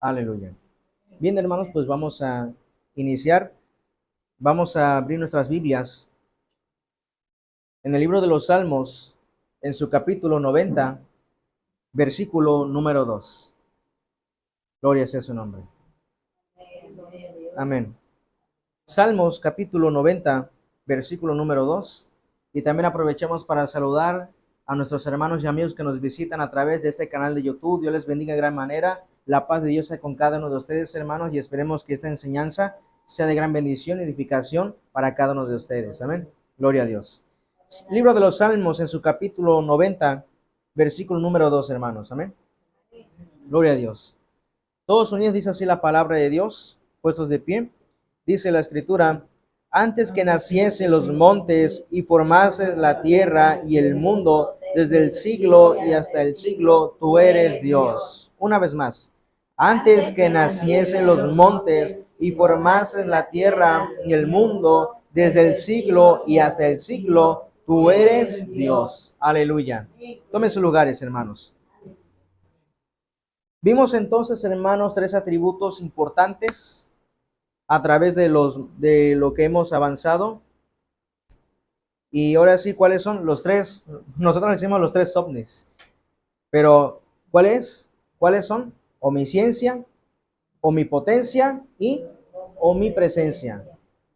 Aleluya. Bien, hermanos, pues vamos a iniciar. Vamos a abrir nuestras Biblias en el libro de los Salmos, en su capítulo 90, versículo número 2. Gloria sea su nombre. Amén. Salmos, capítulo 90, versículo número 2. Y también aprovechamos para saludar a nuestros hermanos y amigos que nos visitan a través de este canal de YouTube. Dios les bendiga de gran manera. La paz de Dios sea con cada uno de ustedes, hermanos, y esperemos que esta enseñanza sea de gran bendición y edificación para cada uno de ustedes. Amén. Gloria a Dios. Libro de los Salmos en su capítulo 90, versículo número 2, hermanos. Amén. Gloria a Dios. Todos unidos dice así la palabra de Dios, puestos de pie. Dice la escritura: antes que naciesen los montes y formases la tierra y el mundo, desde el siglo y hasta el siglo, tú eres Dios. Una vez más. Antes que naciesen los montes y formases la tierra y el mundo, desde el siglo y hasta el siglo, tú eres Dios. Aleluya. Tomen sus lugares, hermanos. Vimos entonces, hermanos, tres atributos importantes a través de lo que hemos avanzado. Y ahora sí, ¿cuáles son los tres? Nosotros decimos los tres ovnis. Pero, ¿cuáles son? Omnisciencia, omnipotencia y omnipresencia.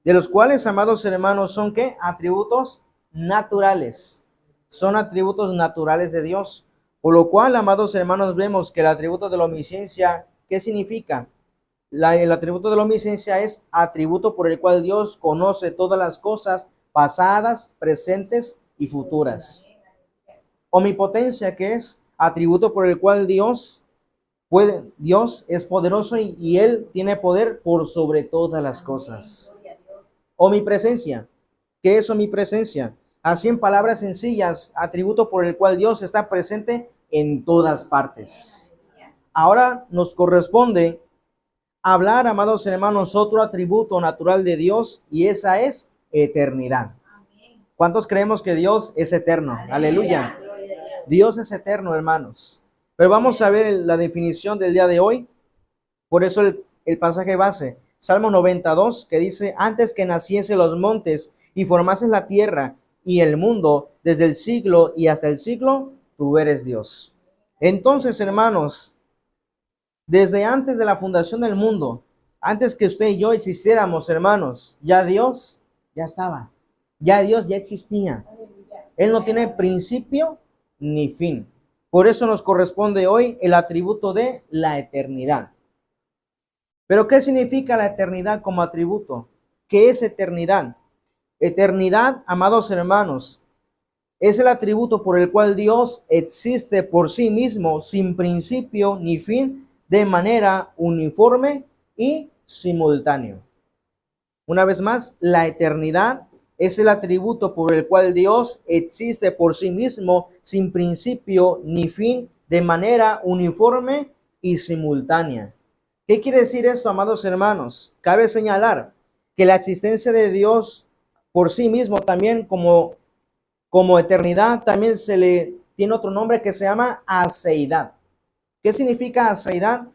De los cuales, amados hermanos, son ¿qué? Atributos naturales. Son atributos naturales de Dios. Por lo cual, amados hermanos, vemos que el atributo de la omnisciencia, ¿qué significa? El atributo de la omnisciencia es atributo por el cual Dios conoce todas las cosas pasadas, presentes y futuras. Omnipotencia, que es atributo por el cual Dios es poderoso y Él tiene poder por sobre todas las cosas. Omnipresencia, ¿qué es omnipresencia? Así en palabras sencillas, atributo por el cual Dios está presente en todas partes. Ahora nos corresponde hablar, amados hermanos, otro atributo natural de Dios, y esa es eternidad. ¿Cuántos creemos que Dios es eterno? Aleluya. Dios es eterno, hermanos. Pero vamos a ver la definición del día de hoy. Por eso el pasaje base, Salmo 92, que dice: antes que naciesen los montes y formases la tierra y el mundo, desde el siglo y hasta el siglo, tú eres Dios. Entonces, hermanos, desde antes de la fundación del mundo, antes que usted y yo existiéramos, hermanos, ya Dios ya estaba. Ya Dios ya existía. Él no tiene principio ni fin. Por eso nos corresponde hoy el atributo de la eternidad. Pero ¿qué significa la eternidad como atributo? ¿Qué es eternidad? Eternidad, amados hermanos, es el atributo por el cual Dios existe por sí mismo, sin principio ni fin, de manera uniforme y simultáneo. Una vez más, la eternidad es el atributo por el cual Dios existe por sí mismo, sin principio ni fin, de manera uniforme y simultánea. ¿Qué quiere decir esto, amados hermanos? Cabe señalar que la existencia de Dios por sí mismo, también como eternidad, también se le tiene otro nombre que se llama aceidad. ¿Qué significa aceidad?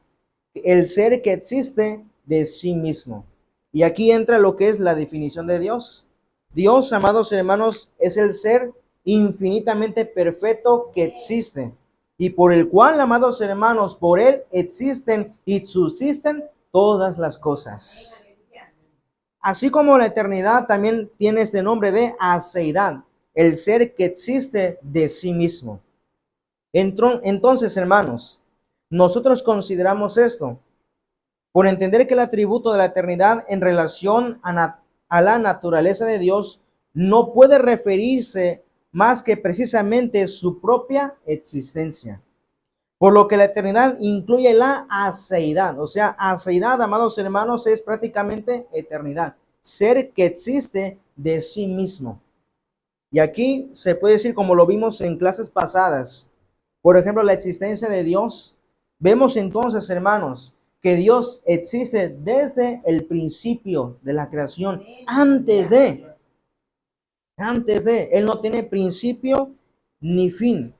El ser que existe de sí mismo. Y aquí entra lo que es la definición de Dios. Dios, amados hermanos, es el ser infinitamente perfecto que existe y por el cual, amados hermanos, por él existen y subsisten todas las cosas. Así como la eternidad también tiene este nombre de aceidad, el ser que existe de sí mismo. Entonces, hermanos, nosotros consideramos esto por entender que el atributo de la eternidad en relación a la naturaleza de Dios no puede referirse más que precisamente su propia existencia. Por lo que la eternidad incluye la aceidad. O sea, aceidad, amados hermanos, es prácticamente eternidad. Ser que existe de sí mismo. Y aquí se puede decir, como lo vimos en clases pasadas, por ejemplo, la existencia de Dios. Vemos entonces, hermanos, que Dios existe desde el principio de la creación, antes de, Él no tiene principio ni fin.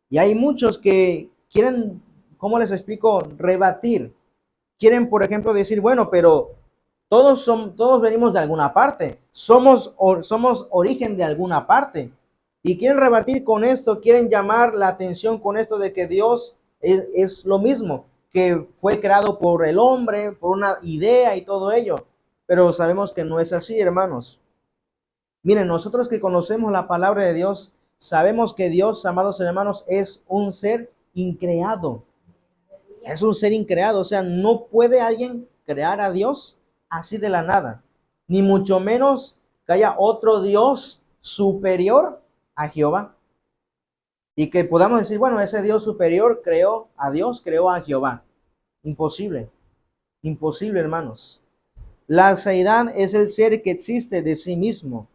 Y hay muchos que quieren, ¿cómo les explico? Rebatir quieren, por ejemplo, decir, bueno, pero todos venimos de alguna parte, somos origen de alguna parte. Y quieren rebatir con esto, quieren llamar la atención con esto de que Dios es lo mismo, que fue creado por el hombre, por una idea y todo ello. Pero sabemos que no es así, hermanos. Miren, nosotros que conocemos la palabra de Dios, sabemos que Dios, amados hermanos, es un ser increado. Es un ser increado, o sea, no puede alguien crear a Dios así de la nada, ni mucho menos que haya otro Dios superior a Jehová. Y que podamos decir, bueno, ese Dios superior creó a Dios, creó a Jehová. Imposible, imposible, hermanos. La seidad es el ser que existe de sí mismo.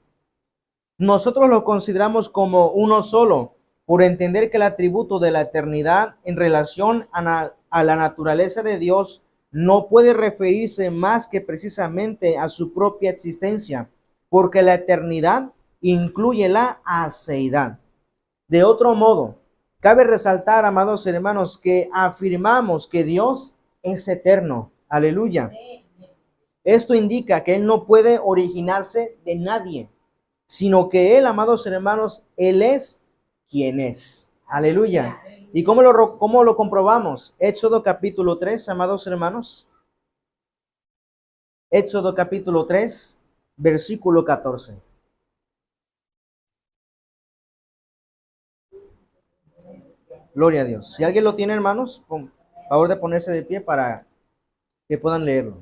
Nosotros lo consideramos como uno solo, por entender que el atributo de la eternidad en relación a la naturaleza de Dios no puede referirse más que precisamente a su propia existencia, porque la eternidad incluye la aceidad. De otro modo, cabe resaltar, amados hermanos, que afirmamos que Dios es eterno. Aleluya. Esto indica que Él no puede originarse de nadie, sino que Él, amados hermanos, Él es quien es. Aleluya. ¿Y cómo lo comprobamos? Éxodo capítulo 3, amados hermanos. Éxodo capítulo 3, versículo 14. Gloria a Dios. Si alguien lo tiene, hermanos, por favor de ponerse de pie para que puedan leerlo.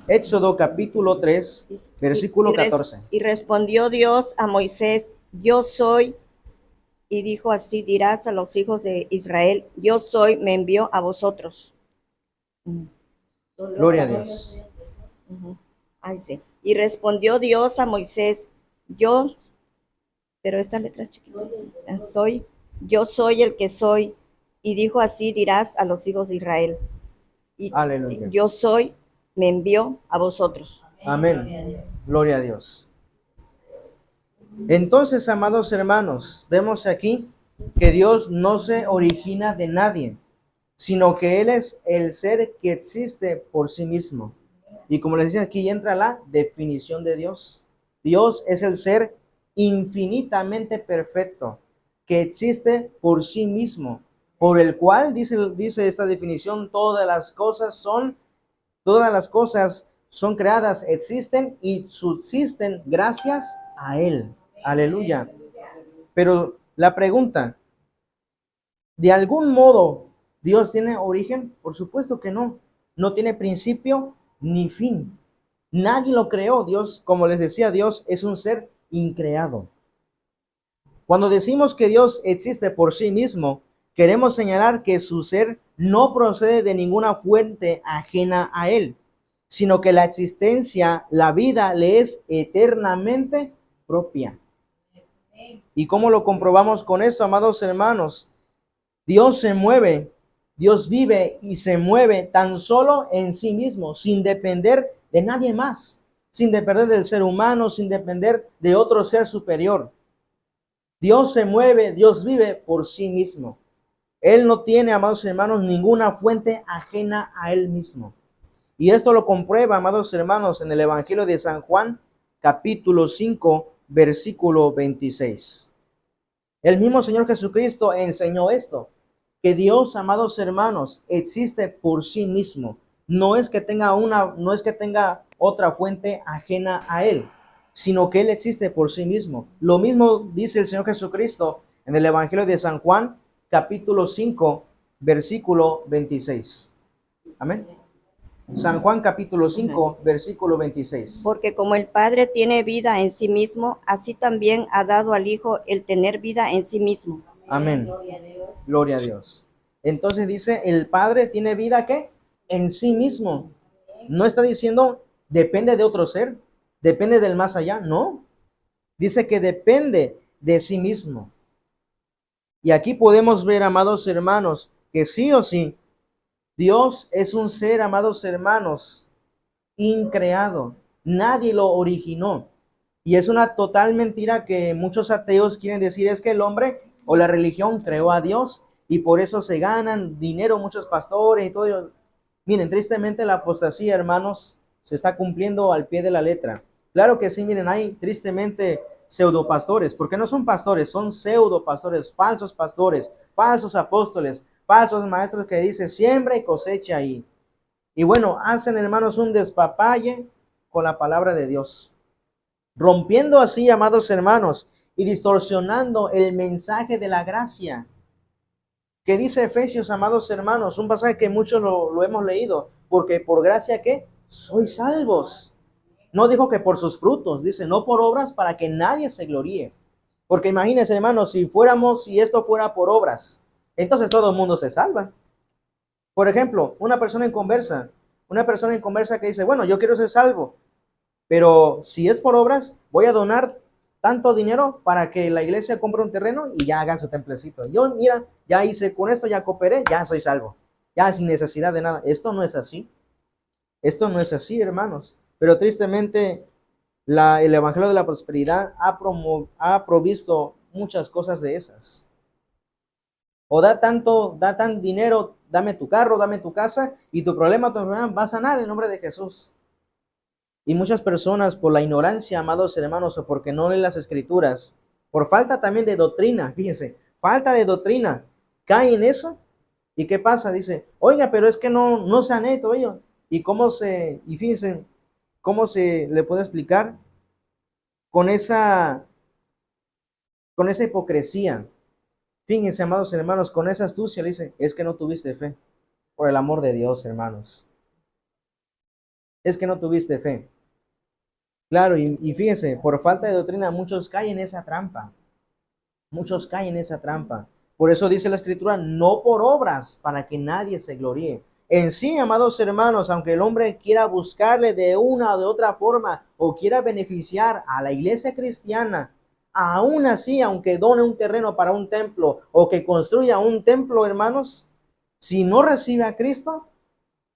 Éxodo capítulo 3, versículo 14. Y respondió Dios a Moisés, yo soy, y dijo así, dirás a los hijos de Israel, yo soy, me envió a vosotros. Gloria a Dios. Ahí sí. Y respondió Dios a Moisés, yo, pero esta letra chiquita, yo soy el que soy, y dijo así, dirás a los hijos de Israel, y Aleluya. yo soy, me envió a vosotros. Amén. Gloria a Dios. Entonces, amados hermanos, vemos aquí que Dios no se origina de nadie, sino que Él es el ser que existe por sí mismo. Y como les decía, aquí entra la definición de Dios. Dios es el ser infinitamente perfecto, que existe por sí mismo, por el cual, dice esta definición, todas las cosas son creadas, existen y subsisten gracias a Él. Aleluya. Pero la pregunta, ¿de algún modo Dios tiene origen? Por supuesto que no. No tiene principio ni fin. Nadie lo creó. Dios, como les decía, Dios es un ser increado. Cuando decimos que Dios existe por sí mismo, queremos señalar que su ser no procede de ninguna fuente ajena a Él, sino que la existencia, la vida, le es eternamente propia. ¿Y cómo lo comprobamos con esto, amados hermanos? Dios se mueve, Dios vive y se mueve tan solo en sí mismo, sin depender de nadie más, sin depender del ser humano, sin depender de otro ser superior. Dios se mueve, Dios vive por sí mismo. Él no tiene, amados hermanos, ninguna fuente ajena a Él mismo. Y esto lo comprueba, amados hermanos, en el Evangelio de San Juan, capítulo 5, versículo 26. El mismo Señor Jesucristo enseñó esto, que Dios, amados hermanos, existe por sí mismo. No es que tenga otra fuente ajena a Él, sino que Él existe por sí mismo. Lo mismo dice el Señor Jesucristo en el Evangelio de San Juan, capítulo 5, versículo 26. Amén. San Juan capítulo 5, versículo 26. Porque como el Padre tiene vida en sí mismo, así también ha dado al Hijo el tener vida en sí mismo. Amén. Gloria a Dios. Entonces dice, el Padre tiene vida ¿qué? En sí mismo. No está diciendo depende de otro ser, depende del más allá, no. Dice que depende de sí mismo. Y aquí podemos ver, amados hermanos, que sí o sí, Dios es un ser, amados hermanos, increado. Nadie lo originó. Y es una total mentira que muchos ateos quieren decir, es que el hombre o la religión creó a Dios y por eso se ganan dinero muchos pastores y todo. Miren, tristemente la apostasía, hermanos, se está cumpliendo al pie de la letra. Claro que sí, miren, hay tristemente pseudopastores, porque no son pastores, son pseudopastores, falsos apóstoles, falsos maestros que dicen siembra y cosecha ahí. Y bueno, hacen, hermanos, un despapalle con la palabra de Dios, rompiendo así, amados hermanos, y distorsionando el mensaje de la gracia. ¿Qué dice Efesios, amados hermanos? Un pasaje que muchos lo hemos leído. Porque por gracia, ¿qué? Sois salvos. No dijo que por sus frutos, dice, no por obras para que nadie se gloríe. Porque imagínense, hermanos, si esto fuera por obras, entonces todo el mundo se salva. Por ejemplo, una persona en conversa que dice, bueno, yo quiero ser salvo, pero si es por obras, voy a donar tanto dinero para que la iglesia compre un terreno y ya hagan su templecito. Yo, mira, ya hice con esto, ya cooperé, ya soy salvo. Ya sin necesidad de nada. Esto no es así. Esto no es así, hermanos. Pero tristemente, el Evangelio de la Prosperidad ha provisto muchas cosas de esas. O da tan dinero, dame tu carro, dame tu casa y tu problema va a sanar en nombre de Jesús. Y muchas personas por la ignorancia, amados hermanos, o porque no leen las escrituras, por falta también de doctrina, fíjense, falta de doctrina, caen en eso. ¿Y qué pasa? Dice, oiga, pero es que no se han hecho ellos. Y fíjense, ¿cómo se le puede explicar? Con con esa hipocresía. Fíjense, amados hermanos, con esa astucia le dice, es que no tuviste fe. Por el amor de Dios, hermanos. Es que no tuviste fe. Claro, y fíjense, por falta de doctrina muchos caen en esa trampa. Muchos caen en esa trampa. Por eso dice la escritura, no por obras, para que nadie se gloríe. En sí, amados hermanos, aunque el hombre quiera buscarle de una o de otra forma o quiera beneficiar a la iglesia cristiana, aún así, aunque done un terreno para un templo o que construya un templo, hermanos, si no recibe a Cristo,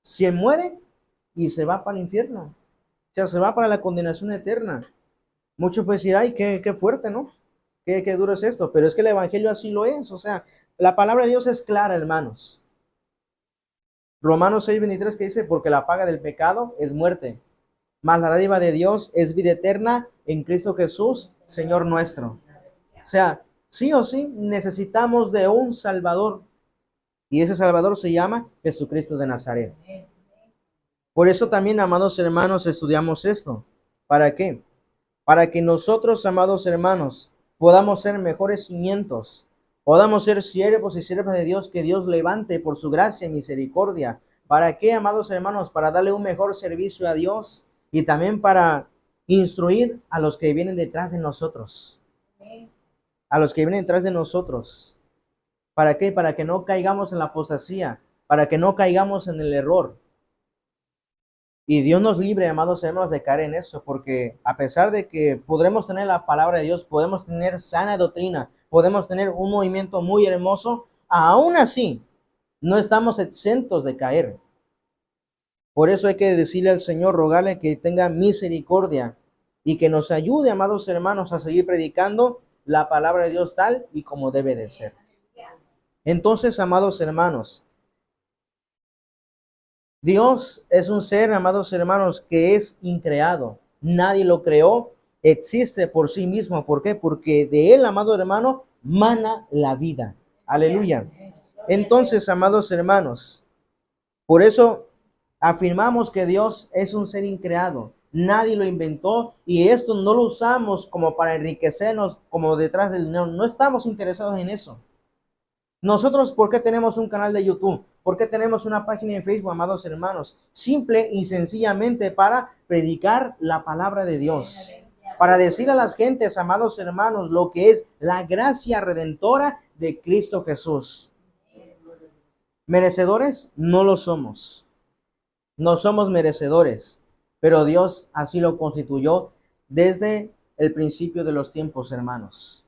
se muere y se va para el infierno. O sea, se va para la condenación eterna. Muchos pueden decir, ay, qué fuerte, ¿no? Qué duro es esto, pero es que el evangelio así lo es. O sea, la palabra de Dios es clara, hermanos. Romanos 6:23 que dice, porque la paga del pecado es muerte, mas la dádiva de Dios es vida eterna en Cristo Jesús, Señor nuestro. O sea, sí o sí necesitamos de un Salvador, y ese Salvador se llama Jesucristo de Nazaret. Por eso también, amados hermanos, estudiamos esto. ¿Para qué? Para que nosotros, amados hermanos, podamos ser mejores cimientos, podamos ser siervos y siervas de Dios que Dios levante por su gracia y misericordia. ¿Para qué, amados hermanos? Para darle un mejor servicio a Dios y también para instruir a los que vienen detrás de nosotros. A los que vienen detrás de nosotros. ¿Para qué? Para que no caigamos en la apostasía, para que no caigamos en el error. Y Dios nos libre, amados hermanos, de caer en eso, porque a pesar de que podremos tener la palabra de Dios, podemos tener sana doctrina, podemos tener un movimiento muy hermoso, aún así no estamos exentos de caer. Por eso hay que decirle al Señor, rogarle que tenga misericordia y que nos ayude, amados hermanos, a seguir predicando la palabra de Dios tal y como debe de ser. Entonces, amados hermanos, Dios es un ser, amados hermanos, que es increado. Nadie lo creó, existe por sí mismo. ¿Por qué? Porque de él, amado hermano, mana la vida. Aleluya. Entonces, amados hermanos, por eso afirmamos que Dios es un ser increado. Nadie lo inventó y esto no lo usamos como para enriquecernos, como detrás del dinero. No estamos interesados en eso. Nosotros, ¿por qué tenemos un canal de YouTube? ¿Por qué tenemos una página en Facebook, amados hermanos? Simple y sencillamente para predicar la palabra de Dios. Para decir a las gentes, amados hermanos, lo que es la gracia redentora de Cristo Jesús. ¿Merecedores? No lo somos. No somos merecedores. Pero Dios así lo constituyó desde el principio de los tiempos, hermanos.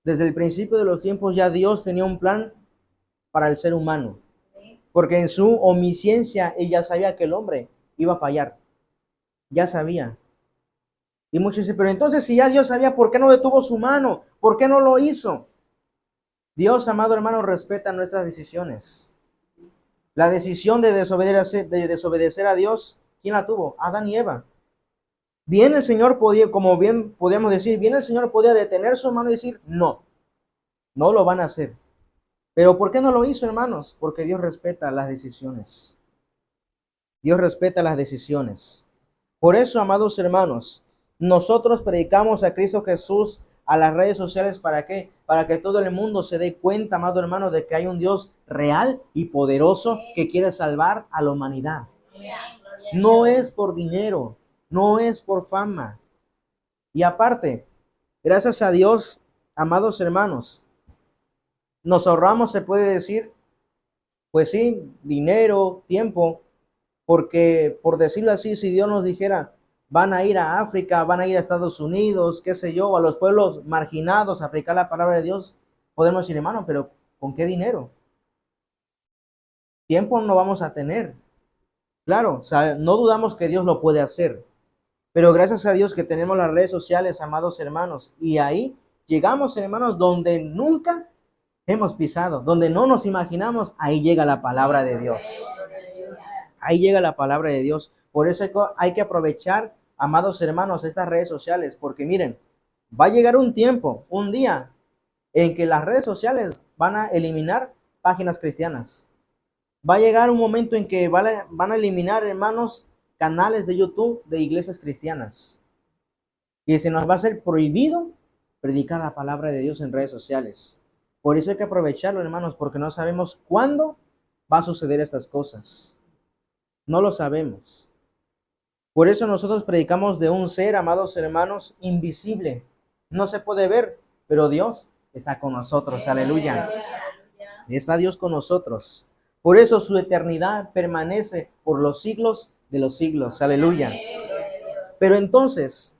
Desde el principio de los tiempos ya Dios tenía un plan para el ser humano. Porque en su omnisciencia él ya sabía que el hombre iba a fallar. Ya sabía. Y muchos dicen, pero entonces si ya Dios sabía, ¿por qué no detuvo su mano? ¿Por qué no lo hizo? Dios, amado hermano, respeta nuestras decisiones. La decisión de desobedecer a Dios, ¿quién la tuvo? Adán y Eva. Bien el Señor podía, como bien podíamos decir, bien el Señor podía detener su mano y decir, no, no lo van a hacer. Pero ¿por qué no lo hizo, hermanos? Porque Dios respeta las decisiones. Dios respeta las decisiones. Por eso, amados hermanos, nosotros predicamos a Cristo Jesús a las redes sociales. ¿Para qué? Para que todo el mundo se dé cuenta, amado hermano, de que hay un Dios real y poderoso que quiere salvar a la humanidad. No es por dinero, no es por fama. Y aparte, gracias a Dios, amados hermanos, nos ahorramos, se puede decir, pues sí, dinero, tiempo, porque por decirlo así, si Dios nos dijera, van a ir a África, van a ir a Estados Unidos, qué sé yo, a los pueblos marginados a aplicar la palabra de Dios, podemos decir, hermano, pero ¿con qué dinero? Tiempo no vamos a tener. Claro, no dudamos que Dios lo puede hacer, pero gracias a Dios que tenemos las redes sociales, amados hermanos, y ahí llegamos, hermanos, donde nunca hemos pisado, donde no nos imaginamos, ahí llega la palabra de Dios. Ahí llega la palabra de Dios. Por eso hay que aprovechar, amados hermanos, estas redes sociales, porque miren, va a llegar un tiempo, un día, en que las redes sociales van a eliminar páginas cristianas. Va a llegar un momento en que van a eliminar, hermanos, canales de YouTube de iglesias cristianas. Y se nos va a ser prohibido predicar la palabra de Dios en redes sociales. Por eso hay que aprovecharlo, hermanos, porque no sabemos cuándo va a suceder estas cosas. No lo sabemos. Por eso nosotros predicamos de un ser, amados hermanos, invisible. No se puede ver, pero Dios está con nosotros. Aleluya. Está Dios con nosotros. Por eso su eternidad permanece por los siglos de los siglos. Aleluya. Pero entonces,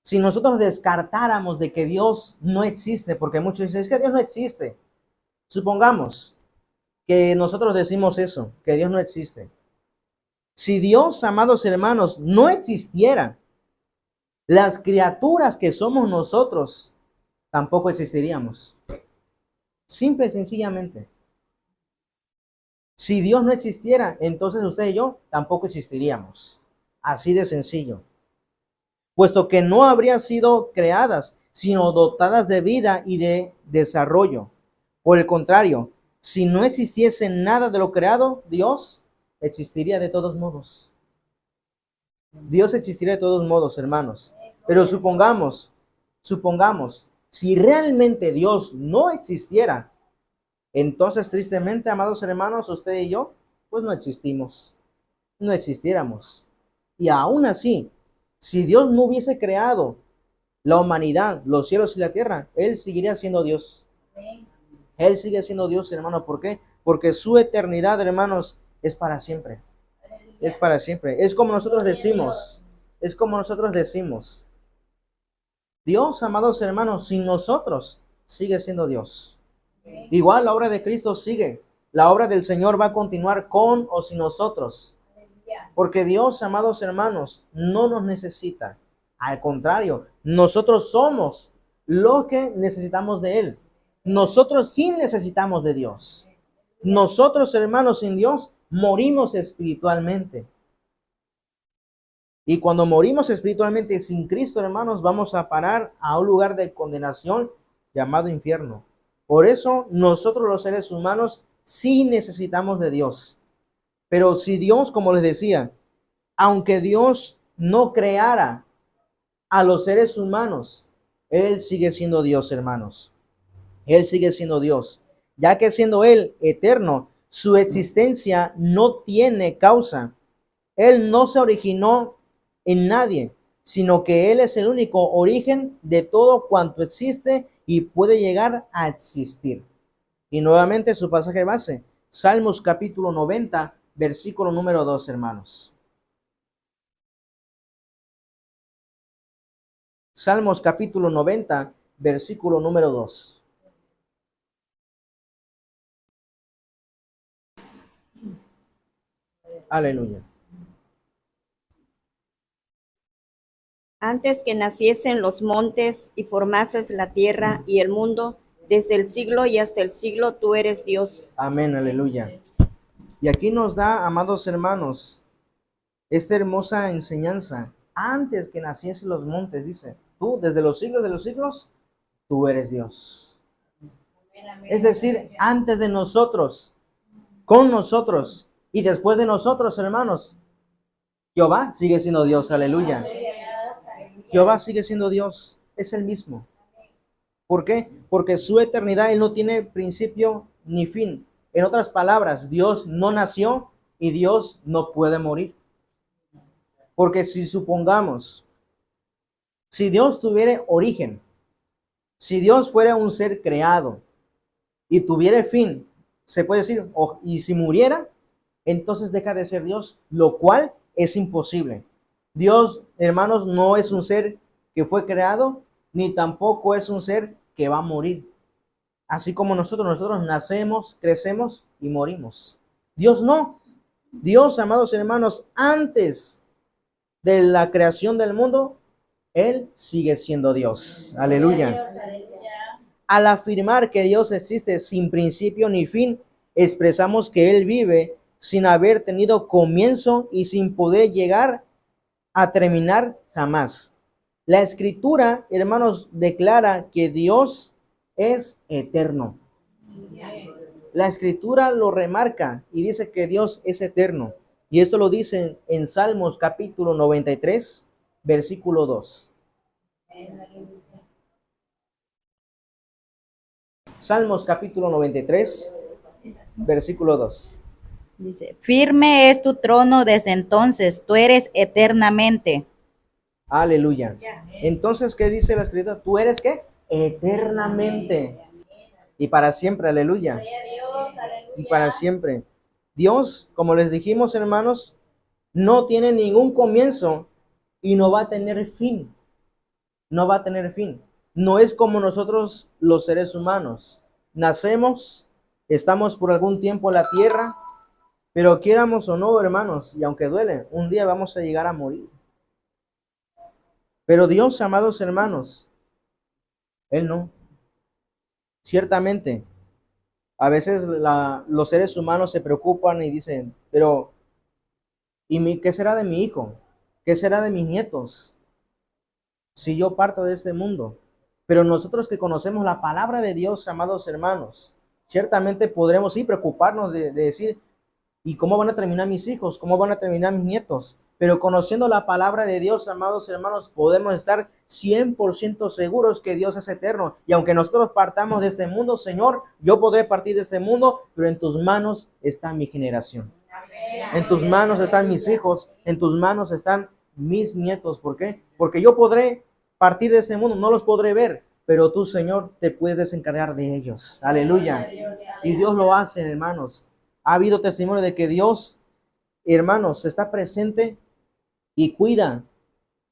si nosotros descartáramos de que Dios no existe, porque muchos dicen, es que Dios no existe. Supongamos que nosotros decimos eso, que Dios no existe. Si Dios, amados hermanos, no existiera, las criaturas que somos nosotros tampoco existiríamos. Simple y sencillamente. Si Dios no existiera, entonces usted y yo tampoco existiríamos. Así de sencillo. Puesto que no habrían sido creadas, sino dotadas de vida y de desarrollo. Por el contrario, si no existiese nada de lo creado, Dios existiría de todos modos. Dios existiría de todos modos, hermanos. Pero supongamos, si realmente Dios no existiera, entonces tristemente, amados hermanos, usted y yo, pues no existimos, no existiéramos. Y aún así, si Dios no hubiese creado la humanidad, los cielos y la tierra, Él seguiría siendo Dios. Él sigue siendo Dios, hermano. ¿Por qué? Porque su eternidad, hermanos, es para siempre. Es para siempre. Es como nosotros decimos. Es como nosotros decimos. Dios, amados hermanos, sin nosotros sigue siendo Dios. Igual la obra de Cristo sigue. La obra del Señor va a continuar con o sin nosotros. Porque Dios, amados hermanos, no nos necesita. Al contrario, nosotros somos lo que necesitamos de Él. Nosotros sí necesitamos de Dios. Nosotros, hermanos, sin Dios, morimos espiritualmente. Y cuando morimos espiritualmente sin Cristo, hermanos, vamos a parar a un lugar de condenación llamado infierno. Por eso nosotros los seres humanos sí necesitamos de Dios. Pero si Dios, como les decía, aunque Dios no creara a los seres humanos, Él sigue siendo Dios, hermanos. Él sigue siendo Dios, ya que siendo Él eterno, su existencia no tiene causa. Él no se originó en nadie, sino que Él es el único origen de todo cuanto existe y puede llegar a existir. Y nuevamente su pasaje base, Salmos capítulo 90, versículo número 2, hermanos. Salmos capítulo 90, versículo número 2. Aleluya. Antes que naciesen los montes y formases la tierra y el mundo, desde el siglo y hasta el siglo tú eres Dios. Amén, aleluya. Y aquí nos da, amados hermanos, esta hermosa enseñanza. Antes que naciesen los montes, dice, tú desde los siglos de los siglos, tú eres Dios. Es decir, antes de nosotros, con nosotros y después de nosotros, hermanos, Jehová sigue siendo Dios, aleluya. Jehová sigue siendo Dios, es el mismo. ¿Por qué? Porque su eternidad, Él no tiene principio ni fin. En otras palabras, Dios no nació y Dios no puede morir. Porque si supongamos, si Dios tuviera origen, si Dios fuera un ser creado y tuviera fin, se puede decir, y si muriera, entonces deja de ser Dios, lo cual es imposible. Dios, hermanos, no es un ser que fue creado, ni tampoco es un ser que va a morir. Así como nosotros nacemos, crecemos y morimos. Dios no. Dios, amados hermanos, antes de la creación del mundo, Él sigue siendo Dios. Aleluya. Al afirmar que Dios existe sin principio ni fin, expresamos que Él vive sin haber tenido comienzo y sin poder llegar a terminar jamás. La Escritura, hermanos, declara que Dios es eterno. La Escritura lo remarca y dice que Dios es eterno. Y esto lo dice en Salmos capítulo 93, versículo 2. Salmos capítulo 93, versículo 2. Dice, firme es tu trono desde entonces, tú eres eternamente. Aleluya. Entonces, ¿qué dice la Escritura? ¿Tú eres qué? Eternamente. Y para siempre, aleluya. Y para siempre. Dios, como les dijimos, hermanos, no tiene ningún comienzo y no va a tener fin. No va a tener fin. No es como nosotros los seres humanos. Nacemos, estamos por algún tiempo en la tierra, pero quieramos o no, hermanos, y aunque duele, un día vamos a llegar a morir. Pero Dios, amados hermanos, Él no. Ciertamente, a veces los seres humanos se preocupan y dicen, pero ¿qué será de mi hijo? ¿Qué será de mis nietos si yo parto de este mundo? Pero nosotros que conocemos la palabra de Dios, amados hermanos, ciertamente podremos sí preocuparnos de decir, ¿y cómo van a terminar mis hijos? ¿Cómo van a terminar mis nietos? Pero conociendo la palabra de Dios, amados hermanos, podemos estar 100% seguros que Dios es eterno. Y aunque nosotros partamos de este mundo, Señor, yo podré partir de este mundo, pero en tus manos está mi generación. En tus manos están mis hijos, en tus manos están mis nietos. ¿Por qué? Porque yo podré partir de este mundo, no los podré ver, pero tú, Señor, te puedes encargar de ellos. Aleluya. Y Dios lo hace, hermanos. Ha habido testimonio de que Dios, hermanos, está presente y cuida,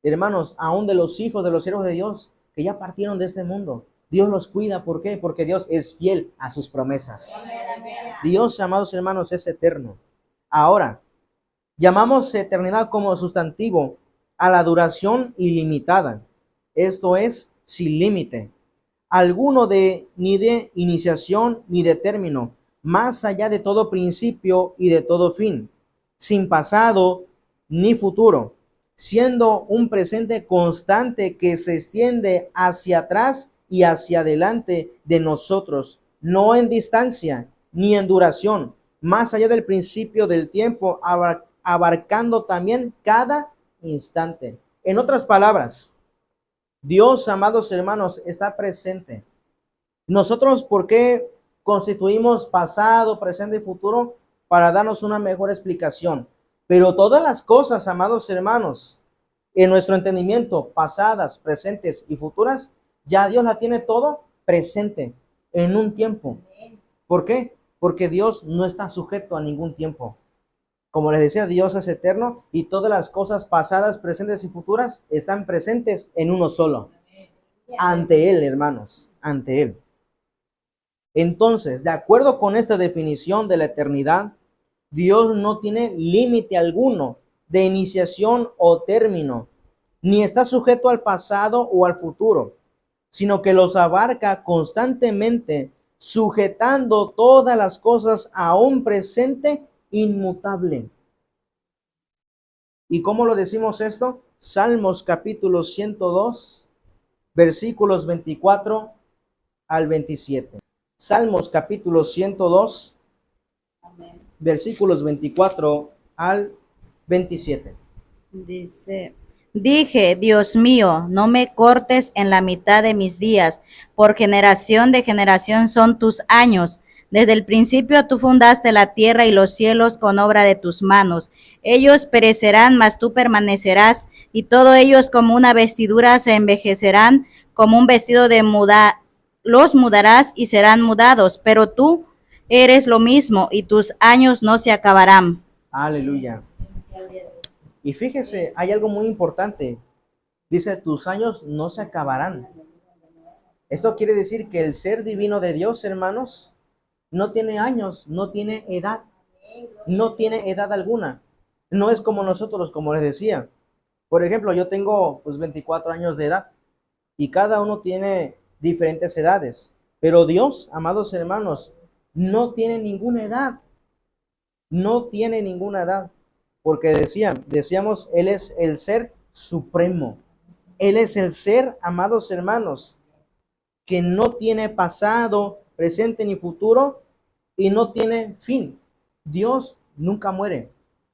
hermanos, aún de los hijos, de los siervos de Dios que ya partieron de este mundo. Dios los cuida. ¿Por qué? Porque Dios es fiel a sus promesas. Dios, amados hermanos, es eterno. Ahora, llamamos eternidad como sustantivo a la duración ilimitada. Esto es, sin límite. Alguno ni de iniciación ni de término, más allá de todo principio y de todo fin, sin pasado ni futuro, siendo un presente constante que se extiende hacia atrás y hacia adelante de nosotros, no en distancia ni en duración, más allá del principio del tiempo, abarcando también cada instante. En otras palabras, Dios, amados hermanos, está presente. Nosotros, ¿por qué constituimos pasado, presente y futuro? Para darnos una mejor explicación. Pero todas las cosas, amados hermanos, en nuestro entendimiento, pasadas, presentes y futuras, ya Dios la tiene todo presente en un tiempo. ¿Por qué? Porque Dios no está sujeto a ningún tiempo. Como les decía, Dios es eterno y todas las cosas pasadas, presentes y futuras están presentes en uno solo. Ante Él, hermanos, ante Él. Entonces, de acuerdo con esta definición de la eternidad, Dios no tiene límite alguno de iniciación o término, ni está sujeto al pasado o al futuro, sino que los abarca constantemente, sujetando todas las cosas a un presente inmutable. ¿Y cómo lo decimos esto? Salmos capítulo 102, versículos 24 al 27. Salmos capítulo 102, versículos 24 al 27. Dice, dije, Dios mío, no me cortes en la mitad de mis días, por generación de generación son tus años. Desde el principio tú fundaste la tierra y los cielos con obra de tus manos. Ellos perecerán, mas tú permanecerás, y todos ellos como una vestidura se envejecerán, como un vestido de muda, los mudarás y serán mudados, pero tú eres lo mismo y tus años no se acabarán. Aleluya. Y fíjese, hay algo muy importante. Dice, tus años no se acabarán. Esto quiere decir que el ser divino de Dios, hermanos, no tiene años, no tiene edad, no tiene edad alguna. No es como nosotros, como les decía. Por ejemplo, yo tengo pues 24 años de edad y cada uno tiene diferentes edades. Pero Dios, amados hermanos, no tiene ninguna edad, no tiene ninguna edad. Porque decíamos, Él es el ser supremo. Él es el ser, amados hermanos, que no tiene pasado, presente ni futuro y no tiene fin. Dios nunca muere,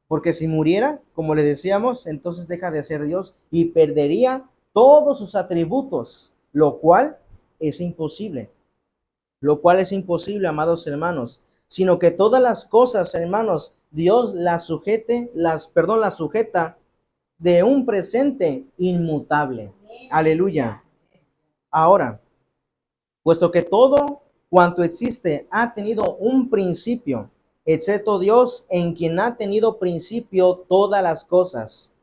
porque si muriera, como le decíamos, entonces deja de ser Dios y perdería todos sus atributos, lo cual es imposible. Lo cual es imposible, amados hermanos, sino que todas las cosas, hermanos, Dios las sujeta de un presente inmutable. Aleluya. Ahora, puesto que todo cuanto existe ha tenido un principio, excepto Dios, en quien ha tenido principio todas las cosas,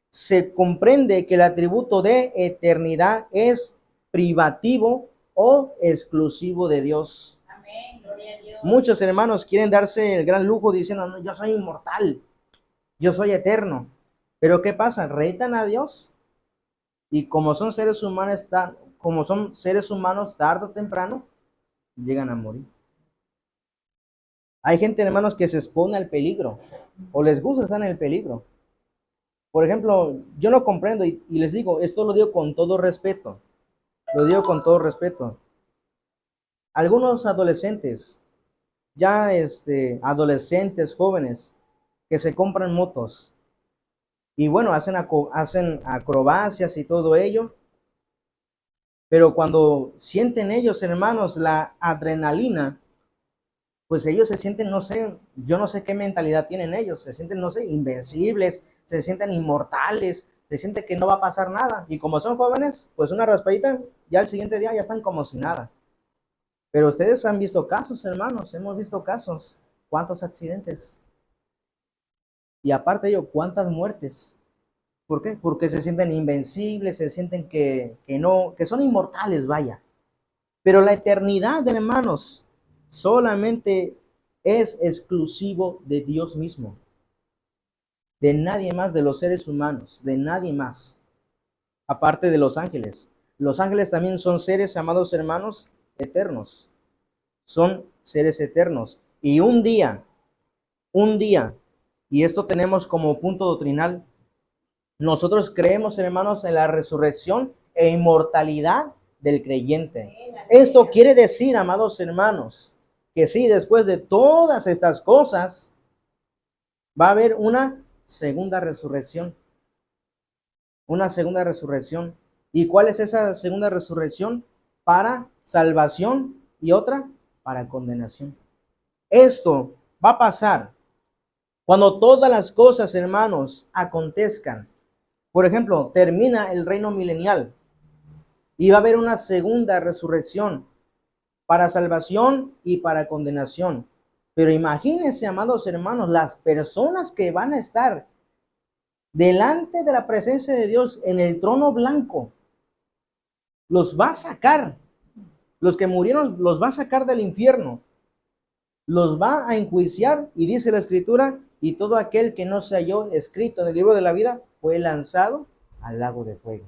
se comprende que el atributo de eternidad es privativo o exclusivo de Dios. Muchos hermanos quieren darse el gran lujo diciendo, no, yo soy inmortal, yo soy eterno. Pero ¿qué pasa? Retan a Dios y como son seres humanos, tarde o temprano, llegan a morir. Hay gente, hermanos, que se expone al peligro o les gusta estar en el peligro. Por ejemplo, yo no comprendo y les digo, esto lo digo con todo respeto. Lo digo con todo respeto. Algunos adolescentes, adolescentes jóvenes, que se compran motos y bueno, hacen acrobacias y todo ello, pero cuando sienten ellos, hermanos, la adrenalina, pues ellos se sienten, no sé, yo no sé qué mentalidad tienen ellos, se sienten, no sé, invencibles, se sienten inmortales, se siente que no va a pasar nada. Y como son jóvenes, pues una raspadita, ya el siguiente día ya están como si nada. Pero ustedes han visto casos, hermanos, hemos visto casos. ¿Cuántos accidentes? Y aparte de ello, ¿cuántas muertes? ¿Por qué? Porque se sienten invencibles, se sienten que son inmortales, vaya. Pero la eternidad, hermanos, solamente es exclusivo de Dios mismo, de nadie más, de los seres humanos, de nadie más, aparte de los ángeles. Los ángeles también son seres, amados hermanos, eternos. Son seres eternos. Y un día, y esto tenemos como punto doctrinal, nosotros creemos, hermanos, en la resurrección e inmortalidad del creyente. Esto quiere decir, amados hermanos, que sí, después de todas estas cosas, va a haber una segunda resurrección. Una segunda resurrección. ¿Y cuál es esa segunda resurrección? Para salvación y otra para condenación. Esto va a pasar cuando todas las cosas, hermanos, acontezcan. Por ejemplo, termina el reino milenial y va a haber una segunda resurrección para salvación y para condenación. Pero imagínense, amados hermanos, las personas que van a estar delante de la presencia de Dios en el trono blanco, los va a sacar. Los que murieron los va a sacar del infierno, los va a enjuiciar y dice la escritura, y todo aquel que no se halló escrito en el libro de la vida fue lanzado al lago de fuego.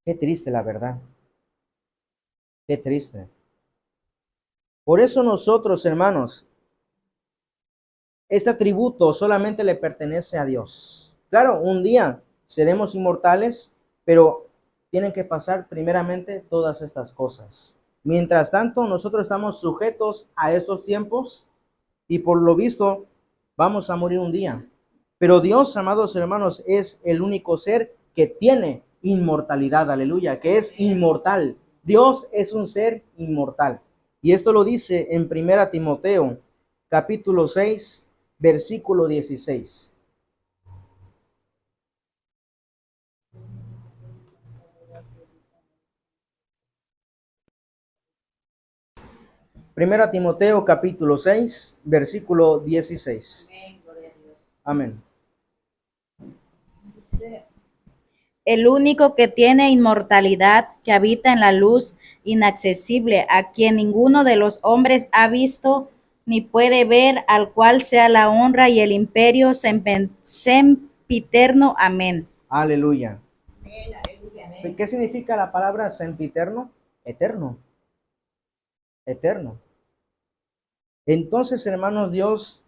Qué triste, la verdad. Qué triste. Por eso nosotros, hermanos, este atributo solamente le pertenece a Dios. Claro, un día seremos inmortales, pero tienen que pasar primeramente todas estas cosas. Mientras tanto, nosotros estamos sujetos a estos tiempos y por lo visto vamos a morir un día. Pero Dios, amados hermanos, es el único ser que tiene inmortalidad, aleluya, que es inmortal. Dios es un ser inmortal. Y esto lo dice en 1 Timoteo, capítulo 6, versículo 16. Primera Timoteo capítulo 6, versículo 16. Amén. El único que tiene inmortalidad, que habita en la luz inaccesible, a quien ninguno de los hombres ha visto ni puede ver, al cual sea la honra y el imperio sempiterno. Amén. Aleluya. ¿Qué significa la palabra sempiterno? Eterno. Eterno. Entonces, hermanos, Dios,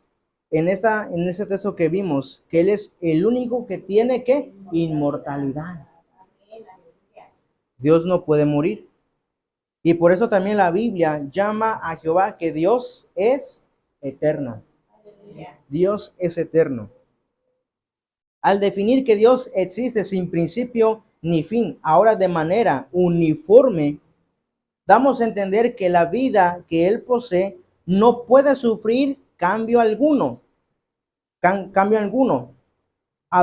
en este texto que vimos, que Él es el único que tiene ¿qué? Inmortalidad. Dios no puede morir. Y por eso también la Biblia llama a Jehová que Dios es eterno. Dios es eterno. Al definir que Dios existe sin principio ni fin, ahora de manera uniforme, damos a entender que la vida que Él posee no puede sufrir cambio alguno,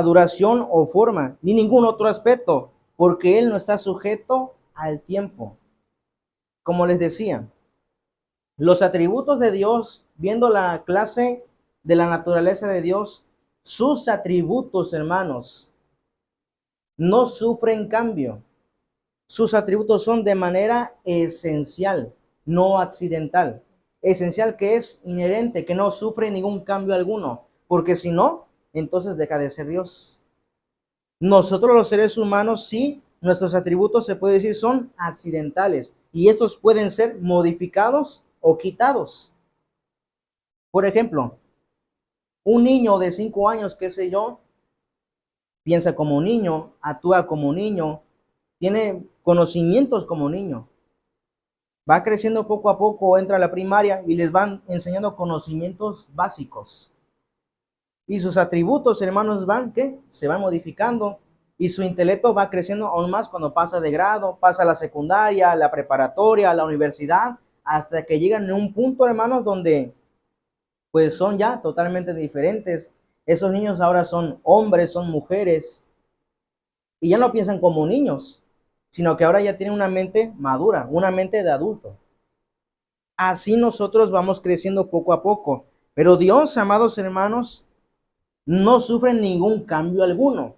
duración o forma, ni ningún otro aspecto, porque Él no está sujeto al tiempo. Como les decía, los atributos de Dios, viendo la clase de la naturaleza de Dios, sus atributos, hermanos, no sufren cambio. Sus atributos son de manera esencial, no accidental. Esencial que es inherente, que no sufre ningún cambio alguno, porque si no, entonces deja de ser Dios. Nosotros los seres humanos sí, nuestros atributos se puede decir son accidentales y estos pueden ser modificados o quitados. Por ejemplo, un niño de 5 años, qué sé yo, piensa como niño, actúa como niño, tiene conocimientos como niño. Va creciendo poco a poco, entra a la primaria y les van enseñando conocimientos básicos. Y sus atributos, hermanos, se van modificando y su intelecto va creciendo aún más cuando pasa de grado, pasa a la secundaria, la preparatoria, la universidad, hasta que llegan a un punto, hermanos, donde pues son ya totalmente diferentes. Esos niños ahora son hombres, son mujeres, y ya no piensan como niños, sino que ahora ya tienen una mente madura, una mente de adulto. Así nosotros vamos creciendo poco a poco. Pero Dios, amados hermanos, no sufre ningún cambio alguno,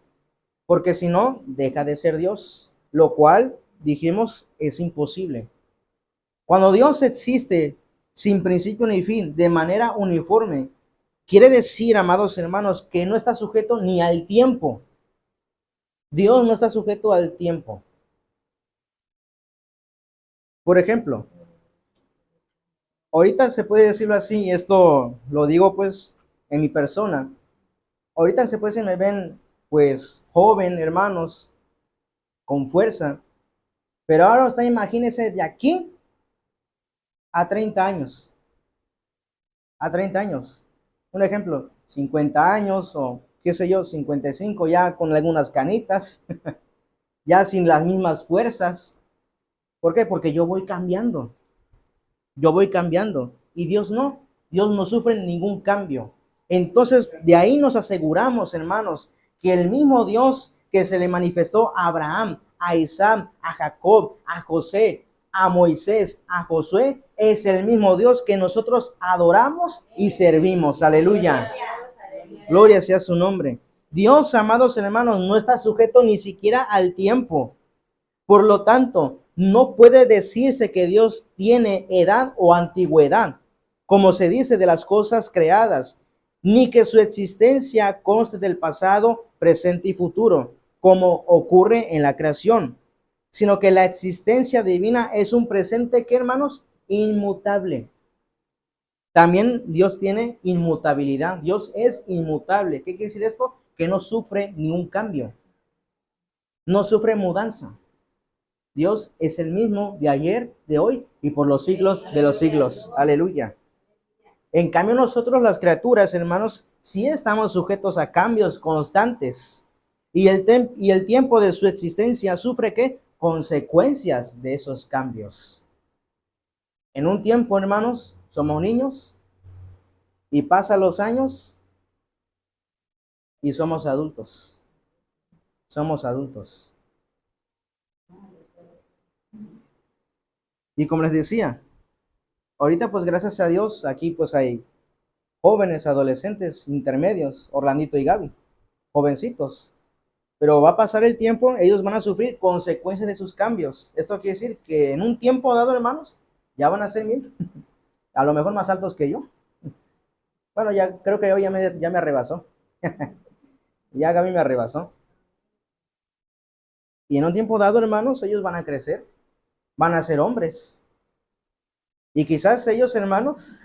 porque si no, deja de ser Dios, lo cual, dijimos, es imposible. Cuando Dios existe sin principio ni fin, de manera uniforme, quiere decir, amados hermanos, que no está sujeto ni al tiempo. Dios no está sujeto al tiempo. Por ejemplo, ahorita se puede decirlo así, y esto lo digo pues en mi persona. Ahorita se puede decir, me ven pues joven, hermanos, con fuerza, pero ahora usted imagínese de aquí a 30 años. A 30 años. Un ejemplo, 50 años o qué sé yo, 55 ya con algunas canitas, ya sin las mismas fuerzas. ¿Por qué? Porque yo voy cambiando. Yo voy cambiando. Y Dios no. Dios no sufre ningún cambio. Entonces, de ahí nos aseguramos, hermanos, que el mismo Dios que se le manifestó a Abraham, a Isaac, a Jacob, a José, a Moisés, a Josué, es el mismo Dios que nosotros adoramos y servimos. Aleluya. Gloria sea su nombre. Dios, amados hermanos, no está sujeto ni siquiera al tiempo. Por lo tanto, no puede decirse que Dios tiene edad o antigüedad, como se dice de las cosas creadas, ni que su existencia conste del pasado, presente y futuro, como ocurre en la creación, sino que la existencia divina es un presente que, hermanos, inmutable. También Dios tiene inmutabilidad. Dios es inmutable. ¿Qué quiere decir esto? Que no sufre ni un cambio. No sufre mudanza. Dios es el mismo de ayer, de hoy y por los siglos de los siglos. Aleluya. En cambio nosotros las criaturas, hermanos, sí estamos sujetos a cambios constantes. Y el tiempo de su existencia sufre ¿qué? Consecuencias de esos cambios. En un tiempo, hermanos, somos niños y pasan los años y somos adultos. Somos adultos. Y como les decía, ahorita pues gracias a Dios, aquí pues hay jóvenes, adolescentes, intermedios, Orlandito y Gaby, jovencitos. Pero va a pasar el tiempo, ellos van a sufrir consecuencias de sus cambios. Esto quiere decir que en un tiempo dado, hermanos, ya van a ser mil, a lo mejor más altos que yo. Bueno, ya creo que hoy ya me rebasó. Ya Gaby me arrebasó. Y en un tiempo dado, hermanos, ellos van a crecer, van a ser hombres. Y quizás ellos, hermanos,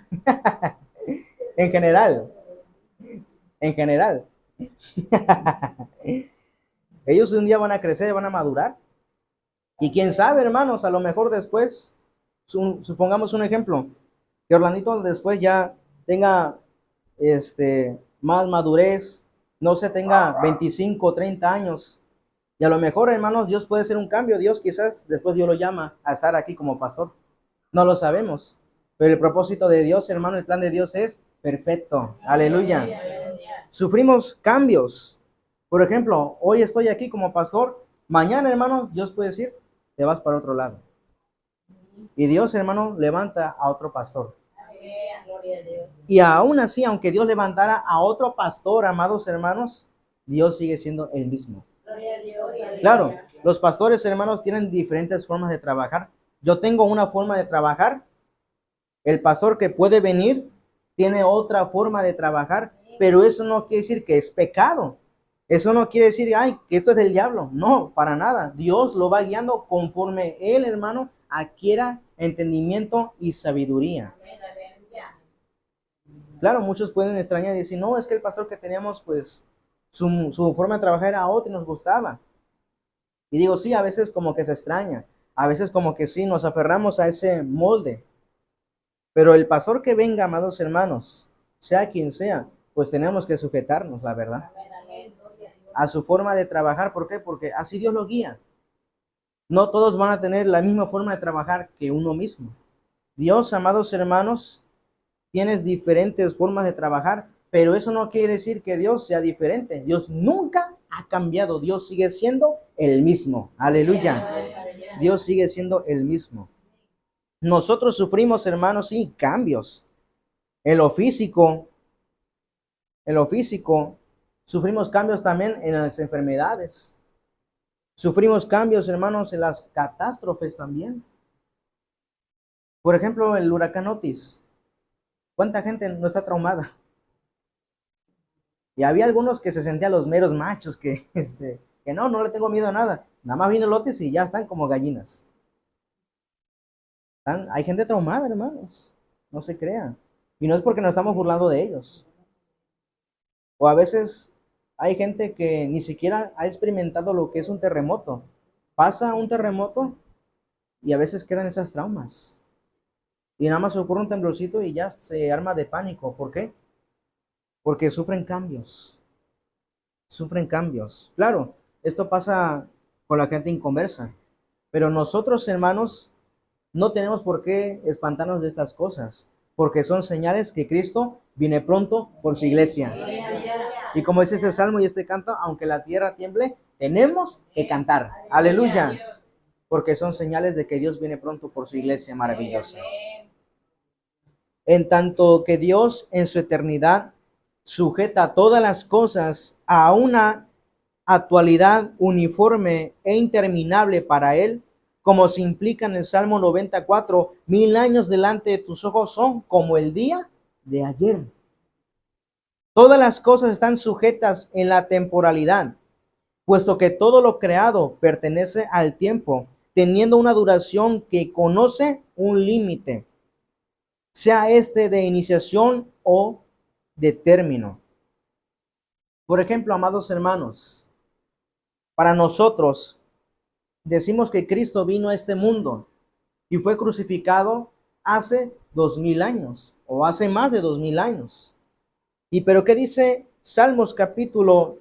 en general, en general, ellos un día van a crecer, van a madurar. Y quién sabe, hermanos, a lo mejor después, supongamos un ejemplo, que Orlandito después ya tenga más madurez, no sé, tenga 25, 30 años. Y a lo mejor, hermanos, Dios puede hacer un cambio. Dios quizás después Dios lo llama a estar aquí como pastor. No lo sabemos. Pero el propósito de Dios, hermano, el plan de Dios es perfecto. Aleluya. Sufrimos cambios. Por ejemplo, hoy estoy aquí como pastor. Mañana, hermano, Dios puede decir, te vas para otro lado. Y Dios, hermano, levanta a otro pastor. Y aún así, aunque Dios levantara a otro pastor, amados hermanos, Dios sigue siendo el mismo. Claro, los pastores, hermanos, tienen diferentes formas de trabajar. Yo tengo una forma de trabajar. El pastor que puede venir tiene otra forma de trabajar, pero eso no quiere decir que es pecado. Eso no quiere decir, ay, que esto es del diablo. No, para nada. Dios lo va guiando conforme él, hermano, adquiera entendimiento y sabiduría. Claro, muchos pueden extrañar y decir, no, es que el pastor que teníamos, pues, su forma de trabajar era otra y nos gustaba. Y digo, sí, a veces como que se extraña, a veces como que sí, nos aferramos a ese molde. Pero el pastor que venga, amados hermanos, sea quien sea, pues tenemos que sujetarnos, la verdad, a su forma de trabajar. ¿Por qué? Porque así Dios lo guía. No todos van a tener la misma forma de trabajar que uno mismo. Dios, amados hermanos, tienes diferentes formas de trabajar, pero eso no quiere decir que Dios sea diferente. Dios nunca ha cambiado. Dios sigue siendo el mismo. Aleluya. Dios sigue siendo el mismo. Nosotros sufrimos, hermanos, sí, cambios. En lo físico, sufrimos cambios también en las enfermedades. Sufrimos cambios, hermanos, en las catástrofes también. Por ejemplo, el huracán Otis. ¿Cuánta gente no está traumada? Y había algunos que se sentían los meros machos, que no le tengo miedo a nada. Nada más vino el Otis y ya están como gallinas. Hay gente traumada, hermanos. No se crean. Y no es porque nos estamos burlando de ellos. O a veces hay gente que ni siquiera ha experimentado lo que es un terremoto. Pasa un terremoto y a veces quedan esas traumas. Y nada más ocurre un temblorcito y ya se arma de pánico. ¿Por qué? Porque sufren cambios. Sufren cambios. Claro, esto pasa con la gente inconversa. Pero nosotros, hermanos, no tenemos por qué espantarnos de estas cosas, porque son señales que Cristo viene pronto por su iglesia. Y como dice este salmo y este canto, aunque la tierra tiemble, tenemos que cantar. Aleluya. Porque son señales de que Dios viene pronto por su iglesia maravillosa. En tanto que Dios en su eternidad sujeta todas las cosas a una actualidad uniforme e interminable para Él, como se implica en el Salmo 94, 1000 años delante de tus ojos son como el día de ayer. Todas las cosas están sujetas en la temporalidad, puesto que todo lo creado pertenece al tiempo, teniendo una duración que conoce un límite. sea este de iniciación o de término. Por ejemplo, amados hermanos, para nosotros decimos que Cristo vino a este mundo y fue crucificado hace 2000 años o hace más de 2000 años. ¿Y pero qué dice Salmos capítulo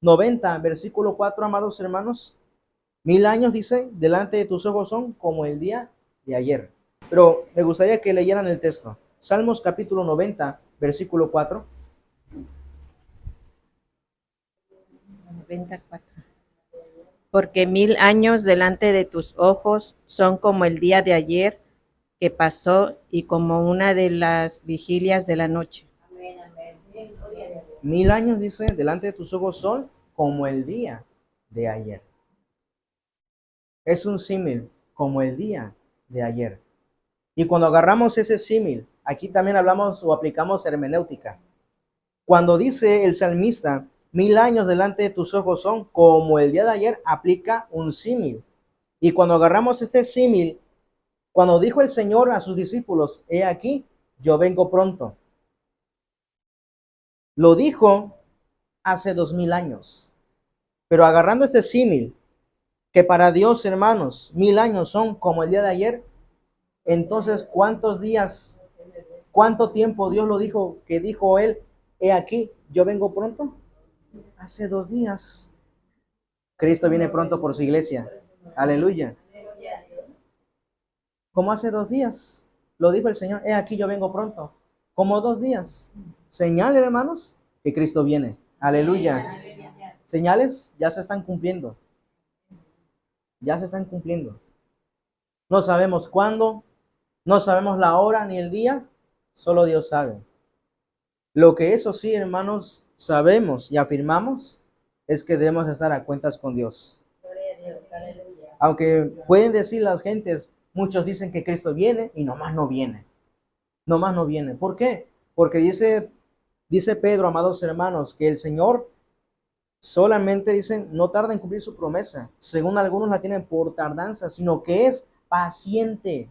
90, versículo 4, amados hermanos? 1000 años, dice, delante de tus ojos son como el día de ayer. Pero me gustaría que leyeran el texto. Salmos capítulo 90, versículo 4. 94. Porque 1000 años delante de tus ojos son como el día de ayer que pasó y como una de las vigilias de la noche. 1000 años, dice, delante de tus ojos son como el día de ayer. Es un símil, como el día de ayer. Y cuando agarramos ese símil, aquí también hablamos o aplicamos hermenéutica. Cuando dice el salmista, 1000 años delante de tus ojos son como el día de ayer, aplica un símil. Y cuando agarramos este símil, cuando dijo el Señor a sus discípulos, he aquí, yo vengo pronto. Lo dijo hace 2000 años. Pero agarrando este símil, que para Dios, hermanos, 1000 años son como el día de ayer, entonces, ¿cuántos días, cuánto tiempo Dios lo dijo, que dijo él, he aquí, yo vengo pronto? Hace 2 días. Cristo viene pronto por su iglesia. Aleluya. Como hace 2 días, lo dijo el Señor, he aquí, yo vengo pronto. Como 2 días. Señal, hermanos, que Cristo viene. Aleluya. Señales ya se están cumpliendo. Ya se están cumpliendo. No sabemos cuándo, no sabemos la hora ni el día, solo Dios sabe. Lo que eso sí, hermanos, sabemos y afirmamos es que debemos estar a cuentas con Dios. Aunque pueden decir las gentes, muchos dicen que Cristo viene y nomás no viene. Nomás no viene. ¿Por qué? Porque dice Pedro, amados hermanos, que el Señor solamente, dicen, no tarda en cumplir su promesa. Según algunos la tienen por tardanza, sino que es paciente.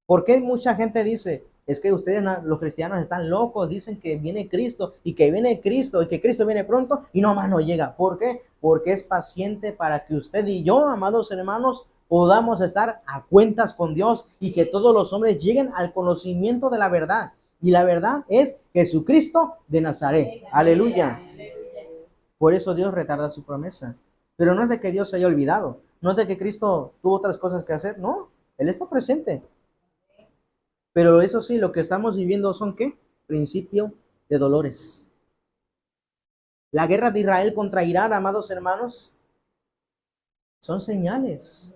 ¿Por qué mucha gente dice, es que ustedes, los cristianos, están locos, dicen que viene Cristo y que viene Cristo y que Cristo viene pronto y nomás no llega? ¿Por qué? Porque es paciente para que usted y yo, amados hermanos, podamos estar a cuentas con Dios y que todos los hombres lleguen al conocimiento de la verdad. Y la verdad es Jesucristo de Nazaret. Aleluya. Por eso Dios retarda su promesa. Pero no es de que Dios se haya olvidado. No es de que Cristo tuvo otras cosas que hacer. No, Él está presente. Pero eso sí, lo que estamos viviendo son ¿qué? Principio de dolores. La guerra de Israel contra Irán, amados hermanos, son señales.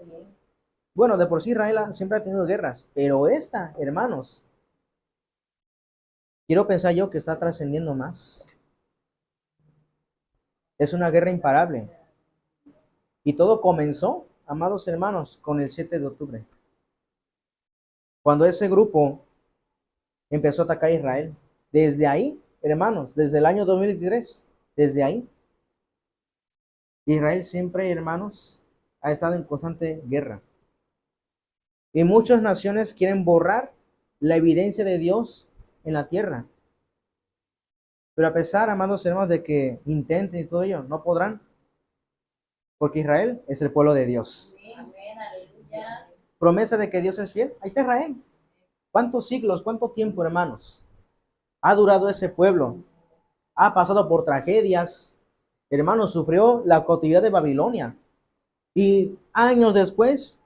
Bueno, de por sí Israel siempre ha tenido guerras, pero esta, hermanos, quiero pensar yo que está trascendiendo más. Es una guerra imparable. Y todo comenzó, amados hermanos, con el 7 de octubre. Cuando ese grupo empezó a atacar a Israel. Desde ahí, hermanos, desde el año 2023, desde ahí, Israel siempre, hermanos, ha estado en constante guerra. Y muchas naciones quieren borrar la evidencia de Dios en la tierra. Pero a pesar, amados hermanos, de que intenten y todo ello, no podrán. Porque Israel es el pueblo de Dios. Promesa de que Dios es fiel. Ahí está Israel. ¿Cuántos siglos, cuánto tiempo, hermanos, ha durado ese pueblo? Ha pasado por tragedias. Hermanos, sufrió la cautividad de Babilonia. Y años después,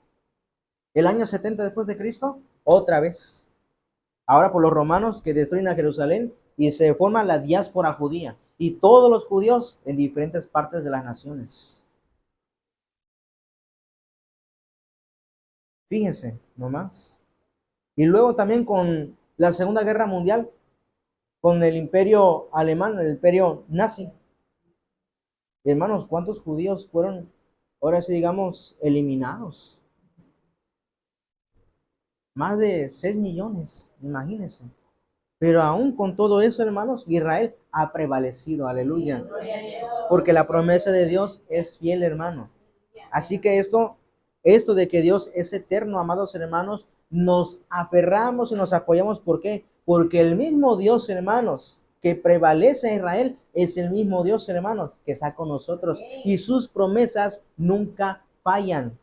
el año 70 después de Cristo, otra vez. Ahora por los romanos que destruyen a Jerusalén y se forma la diáspora judía. Y todos los judíos en diferentes partes de las naciones. Fíjense, nomás. Y luego también con la Segunda Guerra Mundial, con el imperio alemán, el imperio nazi. Hermanos, ¿cuántos judíos fueron, ahora sí digamos, eliminados? Más de 6 millones, imagínense. Pero aún con todo eso, hermanos, Israel ha prevalecido, aleluya. Porque la promesa de Dios es fiel, hermano. Así que esto de que Dios es eterno, amados hermanos, nos aferramos y nos apoyamos. ¿Por qué? Porque el mismo Dios, hermanos, que prevalece en Israel, es el mismo Dios, hermanos, que está con nosotros. Y sus promesas nunca fallan.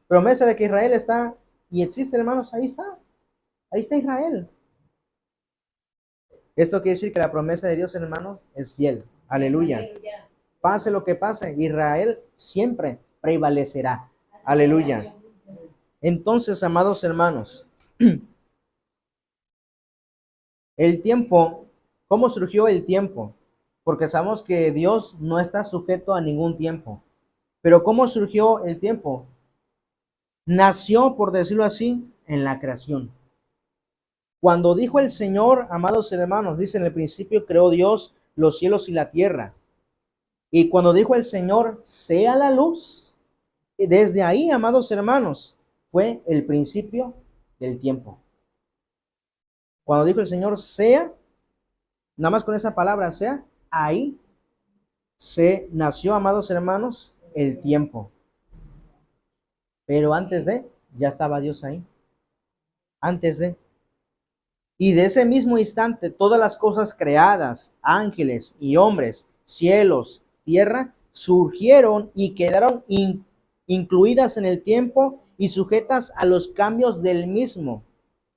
Promesa de que Israel está y existe, hermanos, ahí está. Ahí está Israel. Esto quiere decir que la promesa de Dios, hermanos, es fiel. Aleluya. Pase lo que pase, Israel siempre prevalecerá. Aleluya. Entonces, amados hermanos, el tiempo, ¿cómo surgió el tiempo? Porque sabemos que Dios no está sujeto a ningún tiempo. Pero ¿cómo surgió el tiempo? Nació, por decirlo así, en la creación. Cuando dijo el Señor, amados hermanos, dice en el principio creó Dios los cielos y la tierra. Y cuando dijo el Señor, sea la luz, desde ahí, amados hermanos, fue el principio del tiempo. Cuando dijo el Señor, sea, nada más con esa palabra, sea, ahí se nació, amados hermanos, el tiempo. Pero antes de, ya estaba Dios ahí. Antes de. Y de ese mismo instante, todas las cosas creadas, ángeles y hombres, cielos, tierra, surgieron y quedaron incluidas en el tiempo y sujetas a los cambios del mismo.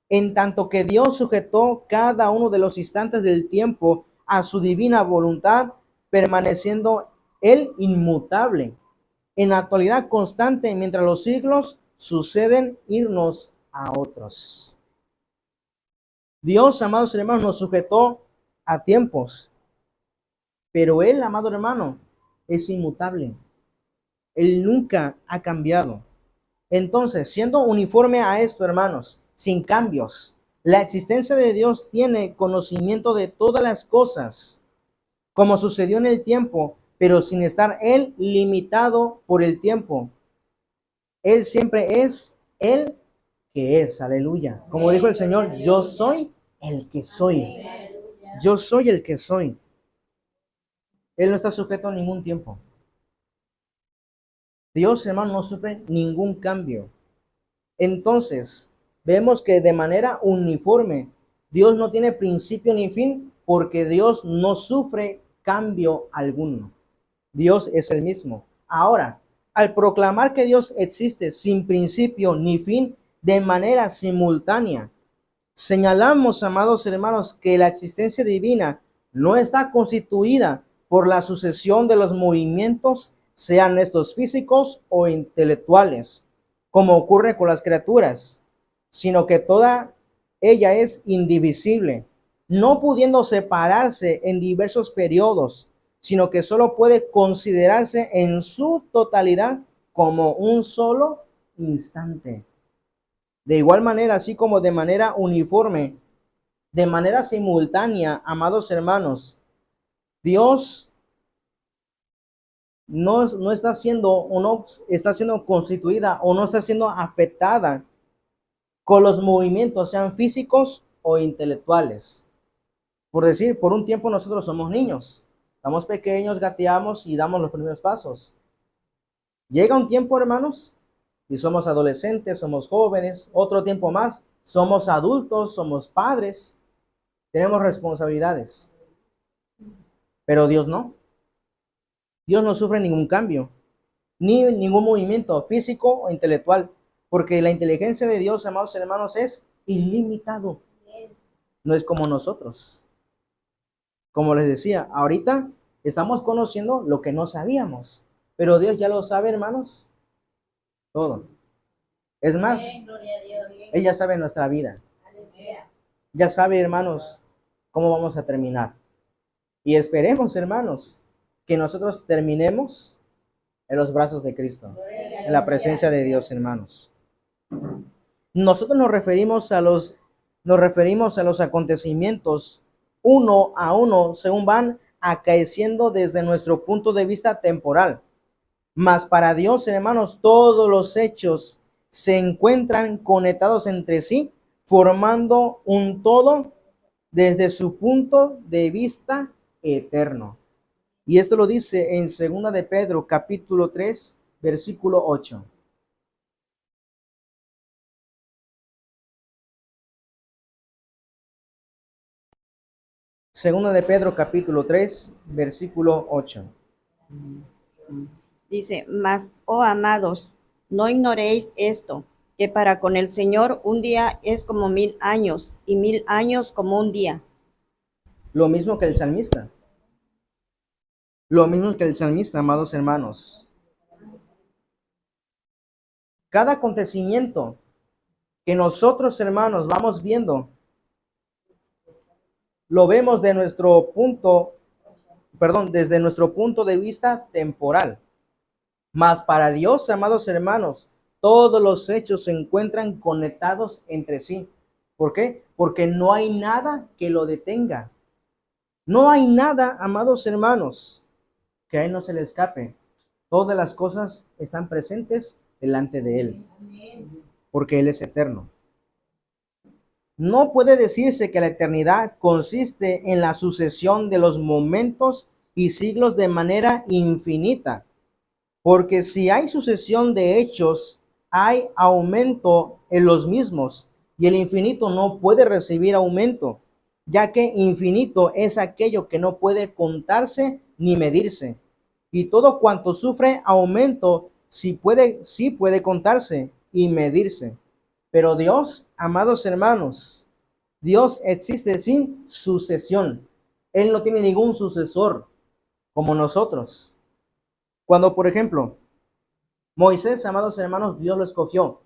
En tanto que Dios sujetó cada uno de los instantes del tiempo a su divina voluntad, permaneciendo Él inmutable, en la actualidad constante, mientras los siglos suceden irnos a otros. Dios, amados hermanos, nos sujetó a tiempos, pero Él, amado hermano, es inmutable. Él nunca ha cambiado. Entonces, siendo uniforme a esto, hermanos, sin cambios, la existencia de Dios tiene conocimiento de todas las cosas, como sucedió en el tiempo, pero sin estar Él limitado por el tiempo. Él siempre es el que es, aleluya. Como dijo el Señor, yo soy el que soy. Yo soy el que soy. Él no está sujeto a ningún tiempo. Dios, hermano, no sufre ningún cambio. Entonces, vemos que de manera uniforme, Dios no tiene principio ni fin, porque Dios no sufre cambio alguno. Dios es el mismo. Ahora, al proclamar que Dios existe sin principio ni fin, de manera simultánea, señalamos, amados hermanos, que la existencia divina no está constituida por la sucesión de los movimientos, sean estos físicos o intelectuales, como ocurre con las criaturas, sino que toda ella es indivisible, no pudiendo separarse en diversos periodos, sino que solo puede considerarse en su totalidad como un solo instante. De igual manera, así como de manera uniforme, de manera simultánea, amados hermanos, Dios no está siendo o no está siendo constituida o no está siendo afectada con los movimientos, sean físicos o intelectuales. Por decir, por un tiempo nosotros somos niños, estamos pequeños, gateamos y damos los primeros pasos. Llega un tiempo, hermanos, y somos adolescentes, somos jóvenes, otro tiempo más, somos adultos, somos padres, tenemos responsabilidades. Pero Dios no. Dios no sufre ningún cambio, ni ningún movimiento físico o intelectual, porque la inteligencia de Dios, amados hermanos, es ilimitado. No es como nosotros. Como les decía, ahorita estamos conociendo lo que no sabíamos, pero Dios ya lo sabe, hermanos, todo. Es más, Él ya sabe nuestra vida. Ya sabe, hermanos, cómo vamos a terminar. Y esperemos, hermanos, que nosotros terminemos en los brazos de Cristo, en la presencia de Dios, hermanos. Nosotros nos referimos a los acontecimientos uno a uno según van acaeciendo desde nuestro punto de vista temporal. Mas para Dios, hermanos, todos los hechos se encuentran conectados entre sí, formando un todo desde su punto de vista eterno. Y esto lo dice en 2 de Pedro, capítulo 3, versículo 8. Segunda de Pedro capítulo 3, versículo 8. Dice, mas, oh amados, no ignoréis esto, que para con el Señor un día es como 1000 años, y 1000 años como un día. Lo mismo que el salmista. Lo mismo que el salmista, amados hermanos. Cada acontecimiento que nosotros, hermanos, vamos viendo, lo vemos de nuestro punto, desde nuestro punto de vista temporal. Mas para Dios, amados hermanos, todos los hechos se encuentran conectados entre sí. ¿Por qué? Porque no hay nada que lo detenga. No hay nada, amados hermanos, que a Él no se le escape. Todas las cosas están presentes delante de Él, porque Él es eterno. No puede decirse que la eternidad consiste en la sucesión de los momentos y siglos de manera infinita, porque si hay sucesión de hechos, hay aumento en los mismos, y el infinito no puede recibir aumento, ya que infinito es aquello que no puede contarse ni medirse. Y todo cuanto sufre aumento sí puede contarse y medirse. Pero Dios, amados hermanos, Dios existe sin sucesión. Él no tiene ningún sucesor como nosotros. Cuando, por ejemplo, Moisés, amados hermanos, Dios lo escogió.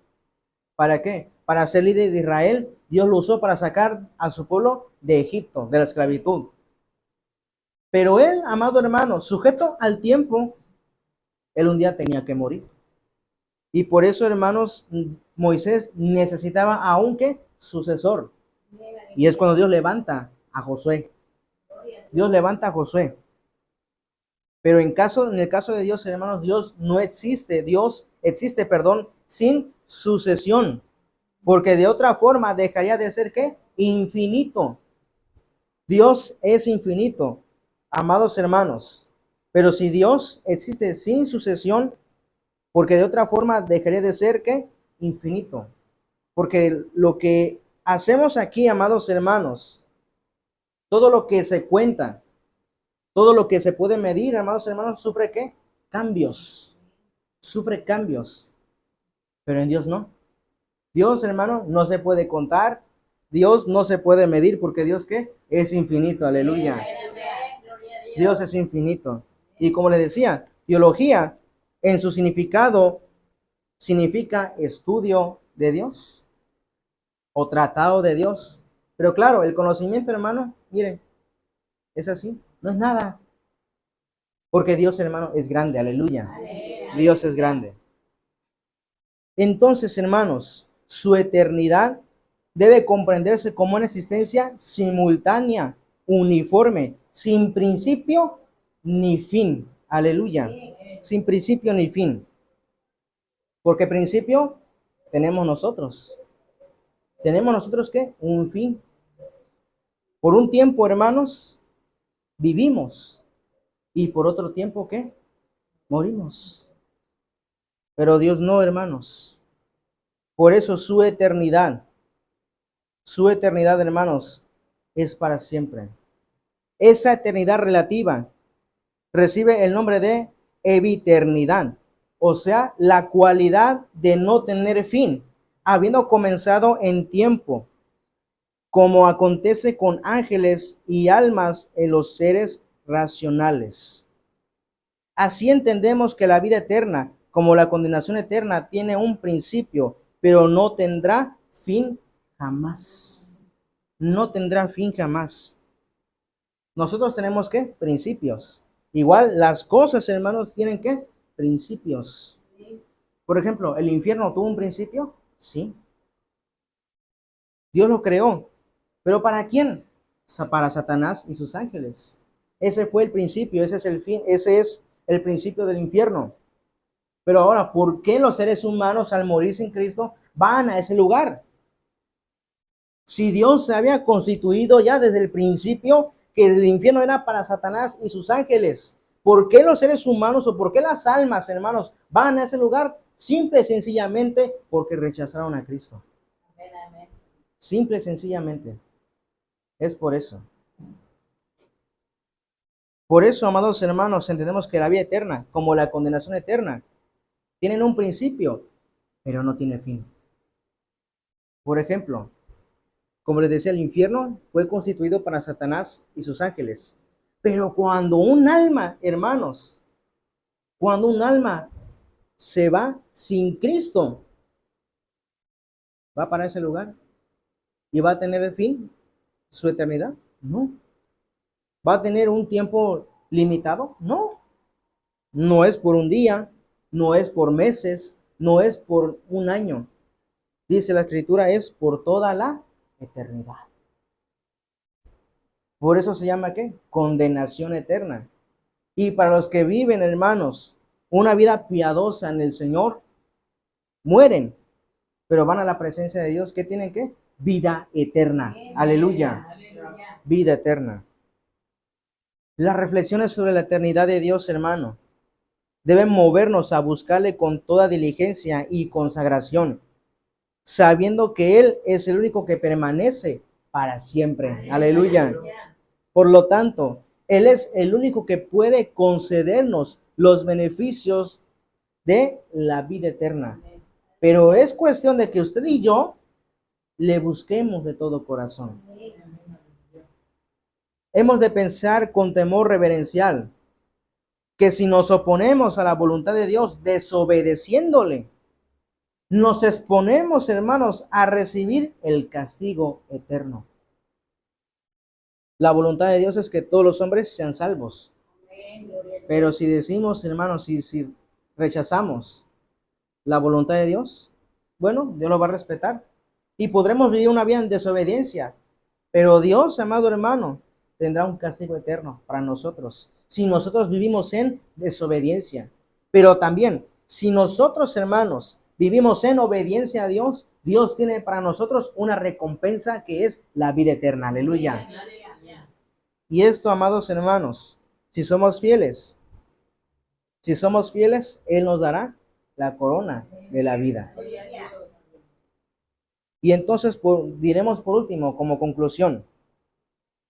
¿Para qué? Para ser líder de Israel. Dios lo usó para sacar a su pueblo de Egipto, de la esclavitud. Pero él, amado hermano, sujeto al tiempo, él un día tenía que morir. Y por eso, hermanos, Moisés necesitaba aún que sucesor. Y es cuando Dios levanta a Josué. Dios levanta a Josué. Pero en el caso de Dios, hermanos, Dios existe, sin sucesión. Porque de otra forma dejaría de ser, ¿qué? Infinito. Dios es infinito, amados hermanos. Pero si Dios existe sin sucesión, porque de otra forma dejaría de ser, ¿qué? Infinito. Porque lo que hacemos aquí, amados hermanos, todo lo que se cuenta, todo lo que se puede medir, amados hermanos, sufre ¿qué? Cambios. Sufre cambios. Pero en Dios no. Dios, hermano, no se puede contar. Dios no se puede medir porque Dios ¿qué? Es infinito. Aleluya. Dios es infinito. Y como le decía, teología en su significado significa estudio de Dios o tratado de Dios. Pero claro, el conocimiento, hermano, miren, es así, no es nada. Porque Dios, hermano, es grande, aleluya. Dios es grande. Entonces, hermanos, su eternidad debe comprenderse como una existencia simultánea, uniforme, sin principio ni fin. Aleluya. Sin principio ni fin. Porque principio tenemos nosotros. ¿Tenemos nosotros qué? Un fin. Por un tiempo, hermanos, vivimos. Y por otro tiempo, ¿qué? Morimos. Pero Dios no, hermanos. Por eso su eternidad, hermanos, es para siempre. Esa eternidad relativa recibe el nombre de eviternidad, o sea, la cualidad de no tener fin, habiendo comenzado en tiempo, como acontece con ángeles y almas en los seres racionales. Así entendemos que la vida eterna, como la condenación eterna, tiene un principio, pero no tendrá fin jamás. No tendrá fin jamás. Nosotros tenemos ¿qué? Principios. Igual las cosas, hermanos, tienen ¿qué? Principios. Por ejemplo, ¿el infierno tuvo un principio? Sí. Dios lo creó. ¿Pero para quién? Para Satanás y sus ángeles. Ese fue el principio, ese es el fin, ese es el principio del infierno. Pero ahora, ¿por qué los seres humanos al morir sin Cristo van a ese lugar? Si Dios se había constituido ya desde el principio que el infierno era para Satanás y sus ángeles, ¿por qué los seres humanos o por qué las almas, hermanos, van a ese lugar? Simple y sencillamente porque rechazaron a Cristo. Simple y sencillamente. Es por eso. Por eso, amados hermanos, entendemos que la vida eterna, como la condenación eterna, tienen un principio, pero no tiene fin. Por ejemplo, como les decía, el infierno fue constituido para Satanás y sus ángeles. Pero cuando un alma, hermanos, cuando un alma se va sin Cristo, ¿va para ese lugar? ¿Y va a tener el fin? ¿Su eternidad? No. ¿Va a tener un tiempo limitado? No. No es por un día, no es por meses, no es por un año. Dice la Escritura, es por toda la eternidad. Por eso se llama ¿qué? Condenación eterna. Y para los que viven, hermanos, una vida piadosa en el Señor, mueren, pero van a la presencia de Dios. ¿Qué tienen que? Vida eterna. Aleluya. Vida eterna. Las reflexiones sobre la eternidad de Dios, hermano, deben movernos a buscarle con toda diligencia y consagración, sabiendo que Él es el único que permanece para siempre. Aleluya. Por lo tanto, Él es el único que puede concedernos los beneficios de la vida eterna. Pero es cuestión de que usted y yo le busquemos de todo corazón. Hemos de pensar con temor reverencial que si nos oponemos a la voluntad de Dios, desobedeciéndole, nos exponemos, hermanos, a recibir el castigo eterno. La voluntad de Dios es que todos los hombres sean salvos. Pero si decimos, hermanos, si rechazamos la voluntad de Dios, bueno, Dios lo va a respetar. Y podremos vivir una vida en desobediencia. Pero Dios, amado hermano, tendrá un castigo eterno para nosotros si nosotros vivimos en desobediencia. Pero también, si nosotros, hermanos, vivimos en obediencia a Dios, Dios tiene para nosotros una recompensa que es la vida eterna. Aleluya. Y esto, amados hermanos, si somos fieles, Él nos dará la corona de la vida. Y entonces diremos por último, como conclusión,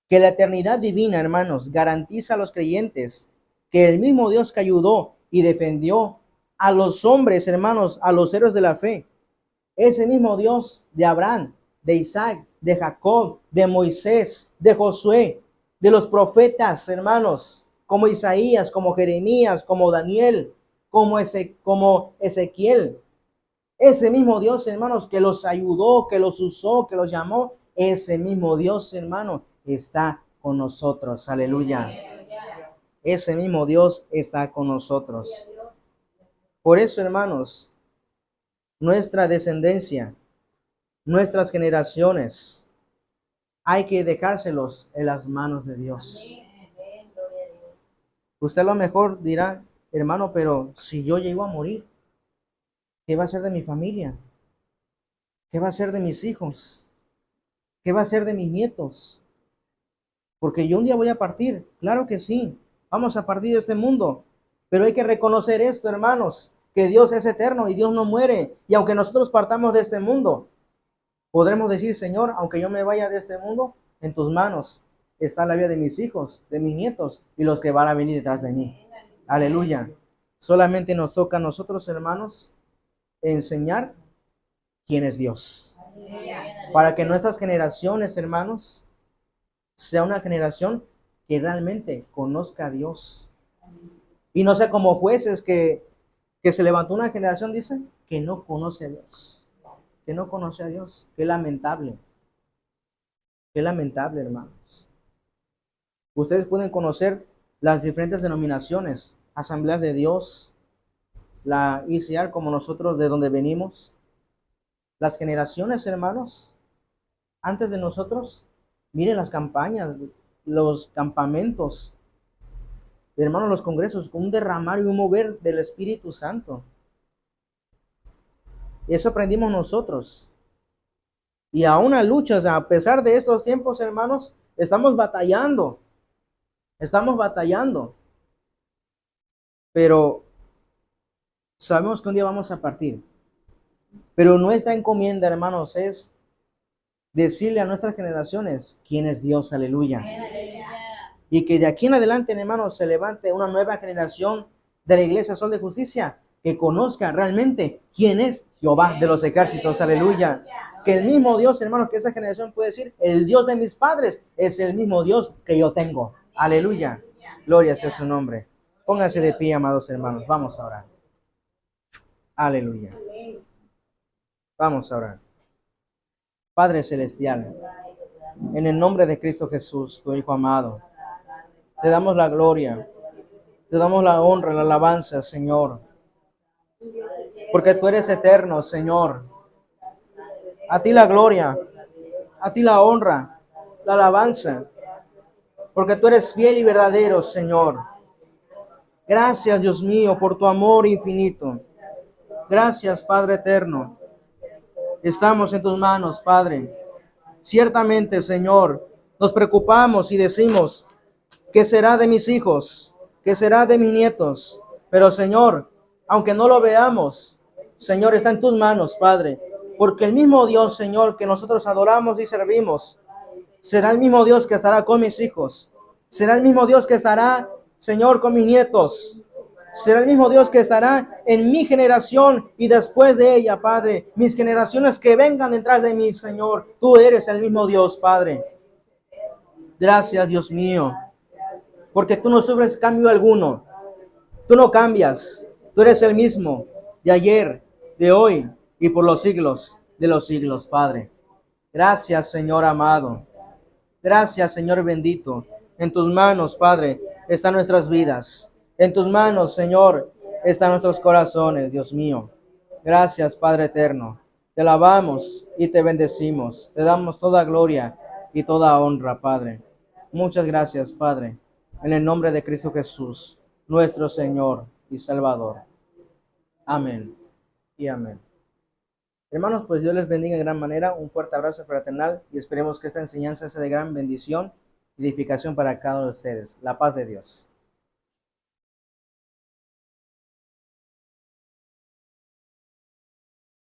que la eternidad divina, hermanos, garantiza a los creyentes que el mismo Dios que ayudó y defendió a los hombres, hermanos, a los héroes de la fe, ese mismo Dios de Abraham, de Isaac, de Jacob, de Moisés, de Josué, de los profetas, hermanos, como Isaías, como Jeremías, como Daniel, como Ezequiel. Ese mismo Dios, hermanos, que los ayudó, que los usó, que los llamó, ese mismo Dios, hermano, está con nosotros. Aleluya. Ese mismo Dios está con nosotros. Por eso, hermanos, nuestra descendencia, nuestras generaciones, hay que dejárselos en las manos de Dios. Usted a lo mejor dirá, hermano, pero si yo llego a morir, ¿qué va a ser de mi familia? ¿Qué va a ser de mis hijos? ¿Qué va a ser de mis nietos? Porque yo un día voy a partir. Claro que sí, vamos a partir de este mundo. Pero hay que reconocer esto, hermanos, que Dios es eterno y Dios no muere. Y aunque nosotros partamos de este mundo, podremos decir, Señor, aunque yo me vaya de este mundo, en tus manos está la vida de mis hijos, de mis nietos y los que van a venir detrás de mí. Aleluya. Solamente nos toca a nosotros, hermanos, enseñar quién es Dios. Para que nuestras generaciones, hermanos, sea una generación que realmente conozca a Dios. Y no sea como jueces que se levantó una generación, dice, que no conoce a Dios. Que no conoce a Dios. Qué lamentable. Qué lamentable, hermanos. Ustedes pueden conocer las diferentes denominaciones, Asambleas de Dios, la ICR, como nosotros de donde venimos. Las generaciones, hermanos, antes de nosotros, miren las campañas, los campamentos, hermanos, los congresos, con un derramar y un mover del Espíritu Santo. Eso aprendimos nosotros. Y aún a luchas, a pesar de estos tiempos, hermanos, estamos batallando. Estamos batallando. Pero sabemos que un día vamos a partir. Pero nuestra encomienda, hermanos, es decirle a nuestras generaciones quién es Dios. Aleluya. y que de aquí en adelante, hermanos, se levante una nueva generación de la Iglesia Sol de Justicia que conozca realmente quién es Jehová de los ejércitos. Aleluya. Que el mismo Dios, hermanos, que esa generación puede decir, el Dios de mis padres es el mismo Dios que yo tengo. Aleluya. Gloria sea su nombre. Pónganse de pie, amados hermanos. Vamos a orar. Aleluya. Vamos a orar. Padre Celestial, en el nombre de Cristo Jesús, tu Hijo amado, te damos la gloria, te damos la honra, la alabanza, Señor, porque tú eres eterno, Señor. A ti la gloria, a ti la honra, la alabanza, porque tú eres fiel y verdadero, Señor. Gracias, Dios mío, por tu amor infinito. Gracias, Padre eterno. Estamos en tus manos, Padre. Ciertamente, Señor, nos preocupamos y decimos, ¿qué será de mis hijos? ¿Qué será de mis nietos? Pero, Señor, aunque no lo veamos, Señor, está en tus manos, Padre. Porque el mismo Dios, Señor, que nosotros adoramos y servimos, será el mismo Dios que estará con mis hijos. Será el mismo Dios que estará, Señor, con mis nietos. Será el mismo Dios que estará en mi generación y después de ella, Padre. Mis generaciones que vengan detrás de mí, Señor. Tú eres el mismo Dios, Padre. Gracias, Dios mío. Porque tú no sufres cambio alguno. Tú no cambias. Tú eres el mismo de ayer, de hoy y por los siglos de los siglos, Padre. Gracias, Señor amado. Gracias, Señor bendito. En tus manos, Padre, están nuestras vidas. En tus manos, Señor, están nuestros corazones, Dios mío. Gracias, Padre eterno. Te alabamos y te bendecimos. Te damos toda gloria y toda honra, Padre. Muchas gracias, Padre. En el nombre de Cristo Jesús, nuestro Señor y Salvador. Amén y amén. Hermanos, pues Dios les bendiga de gran manera. Un fuerte abrazo fraternal y esperemos que esta enseñanza sea de gran bendición y edificación para cada uno de ustedes. La paz de Dios.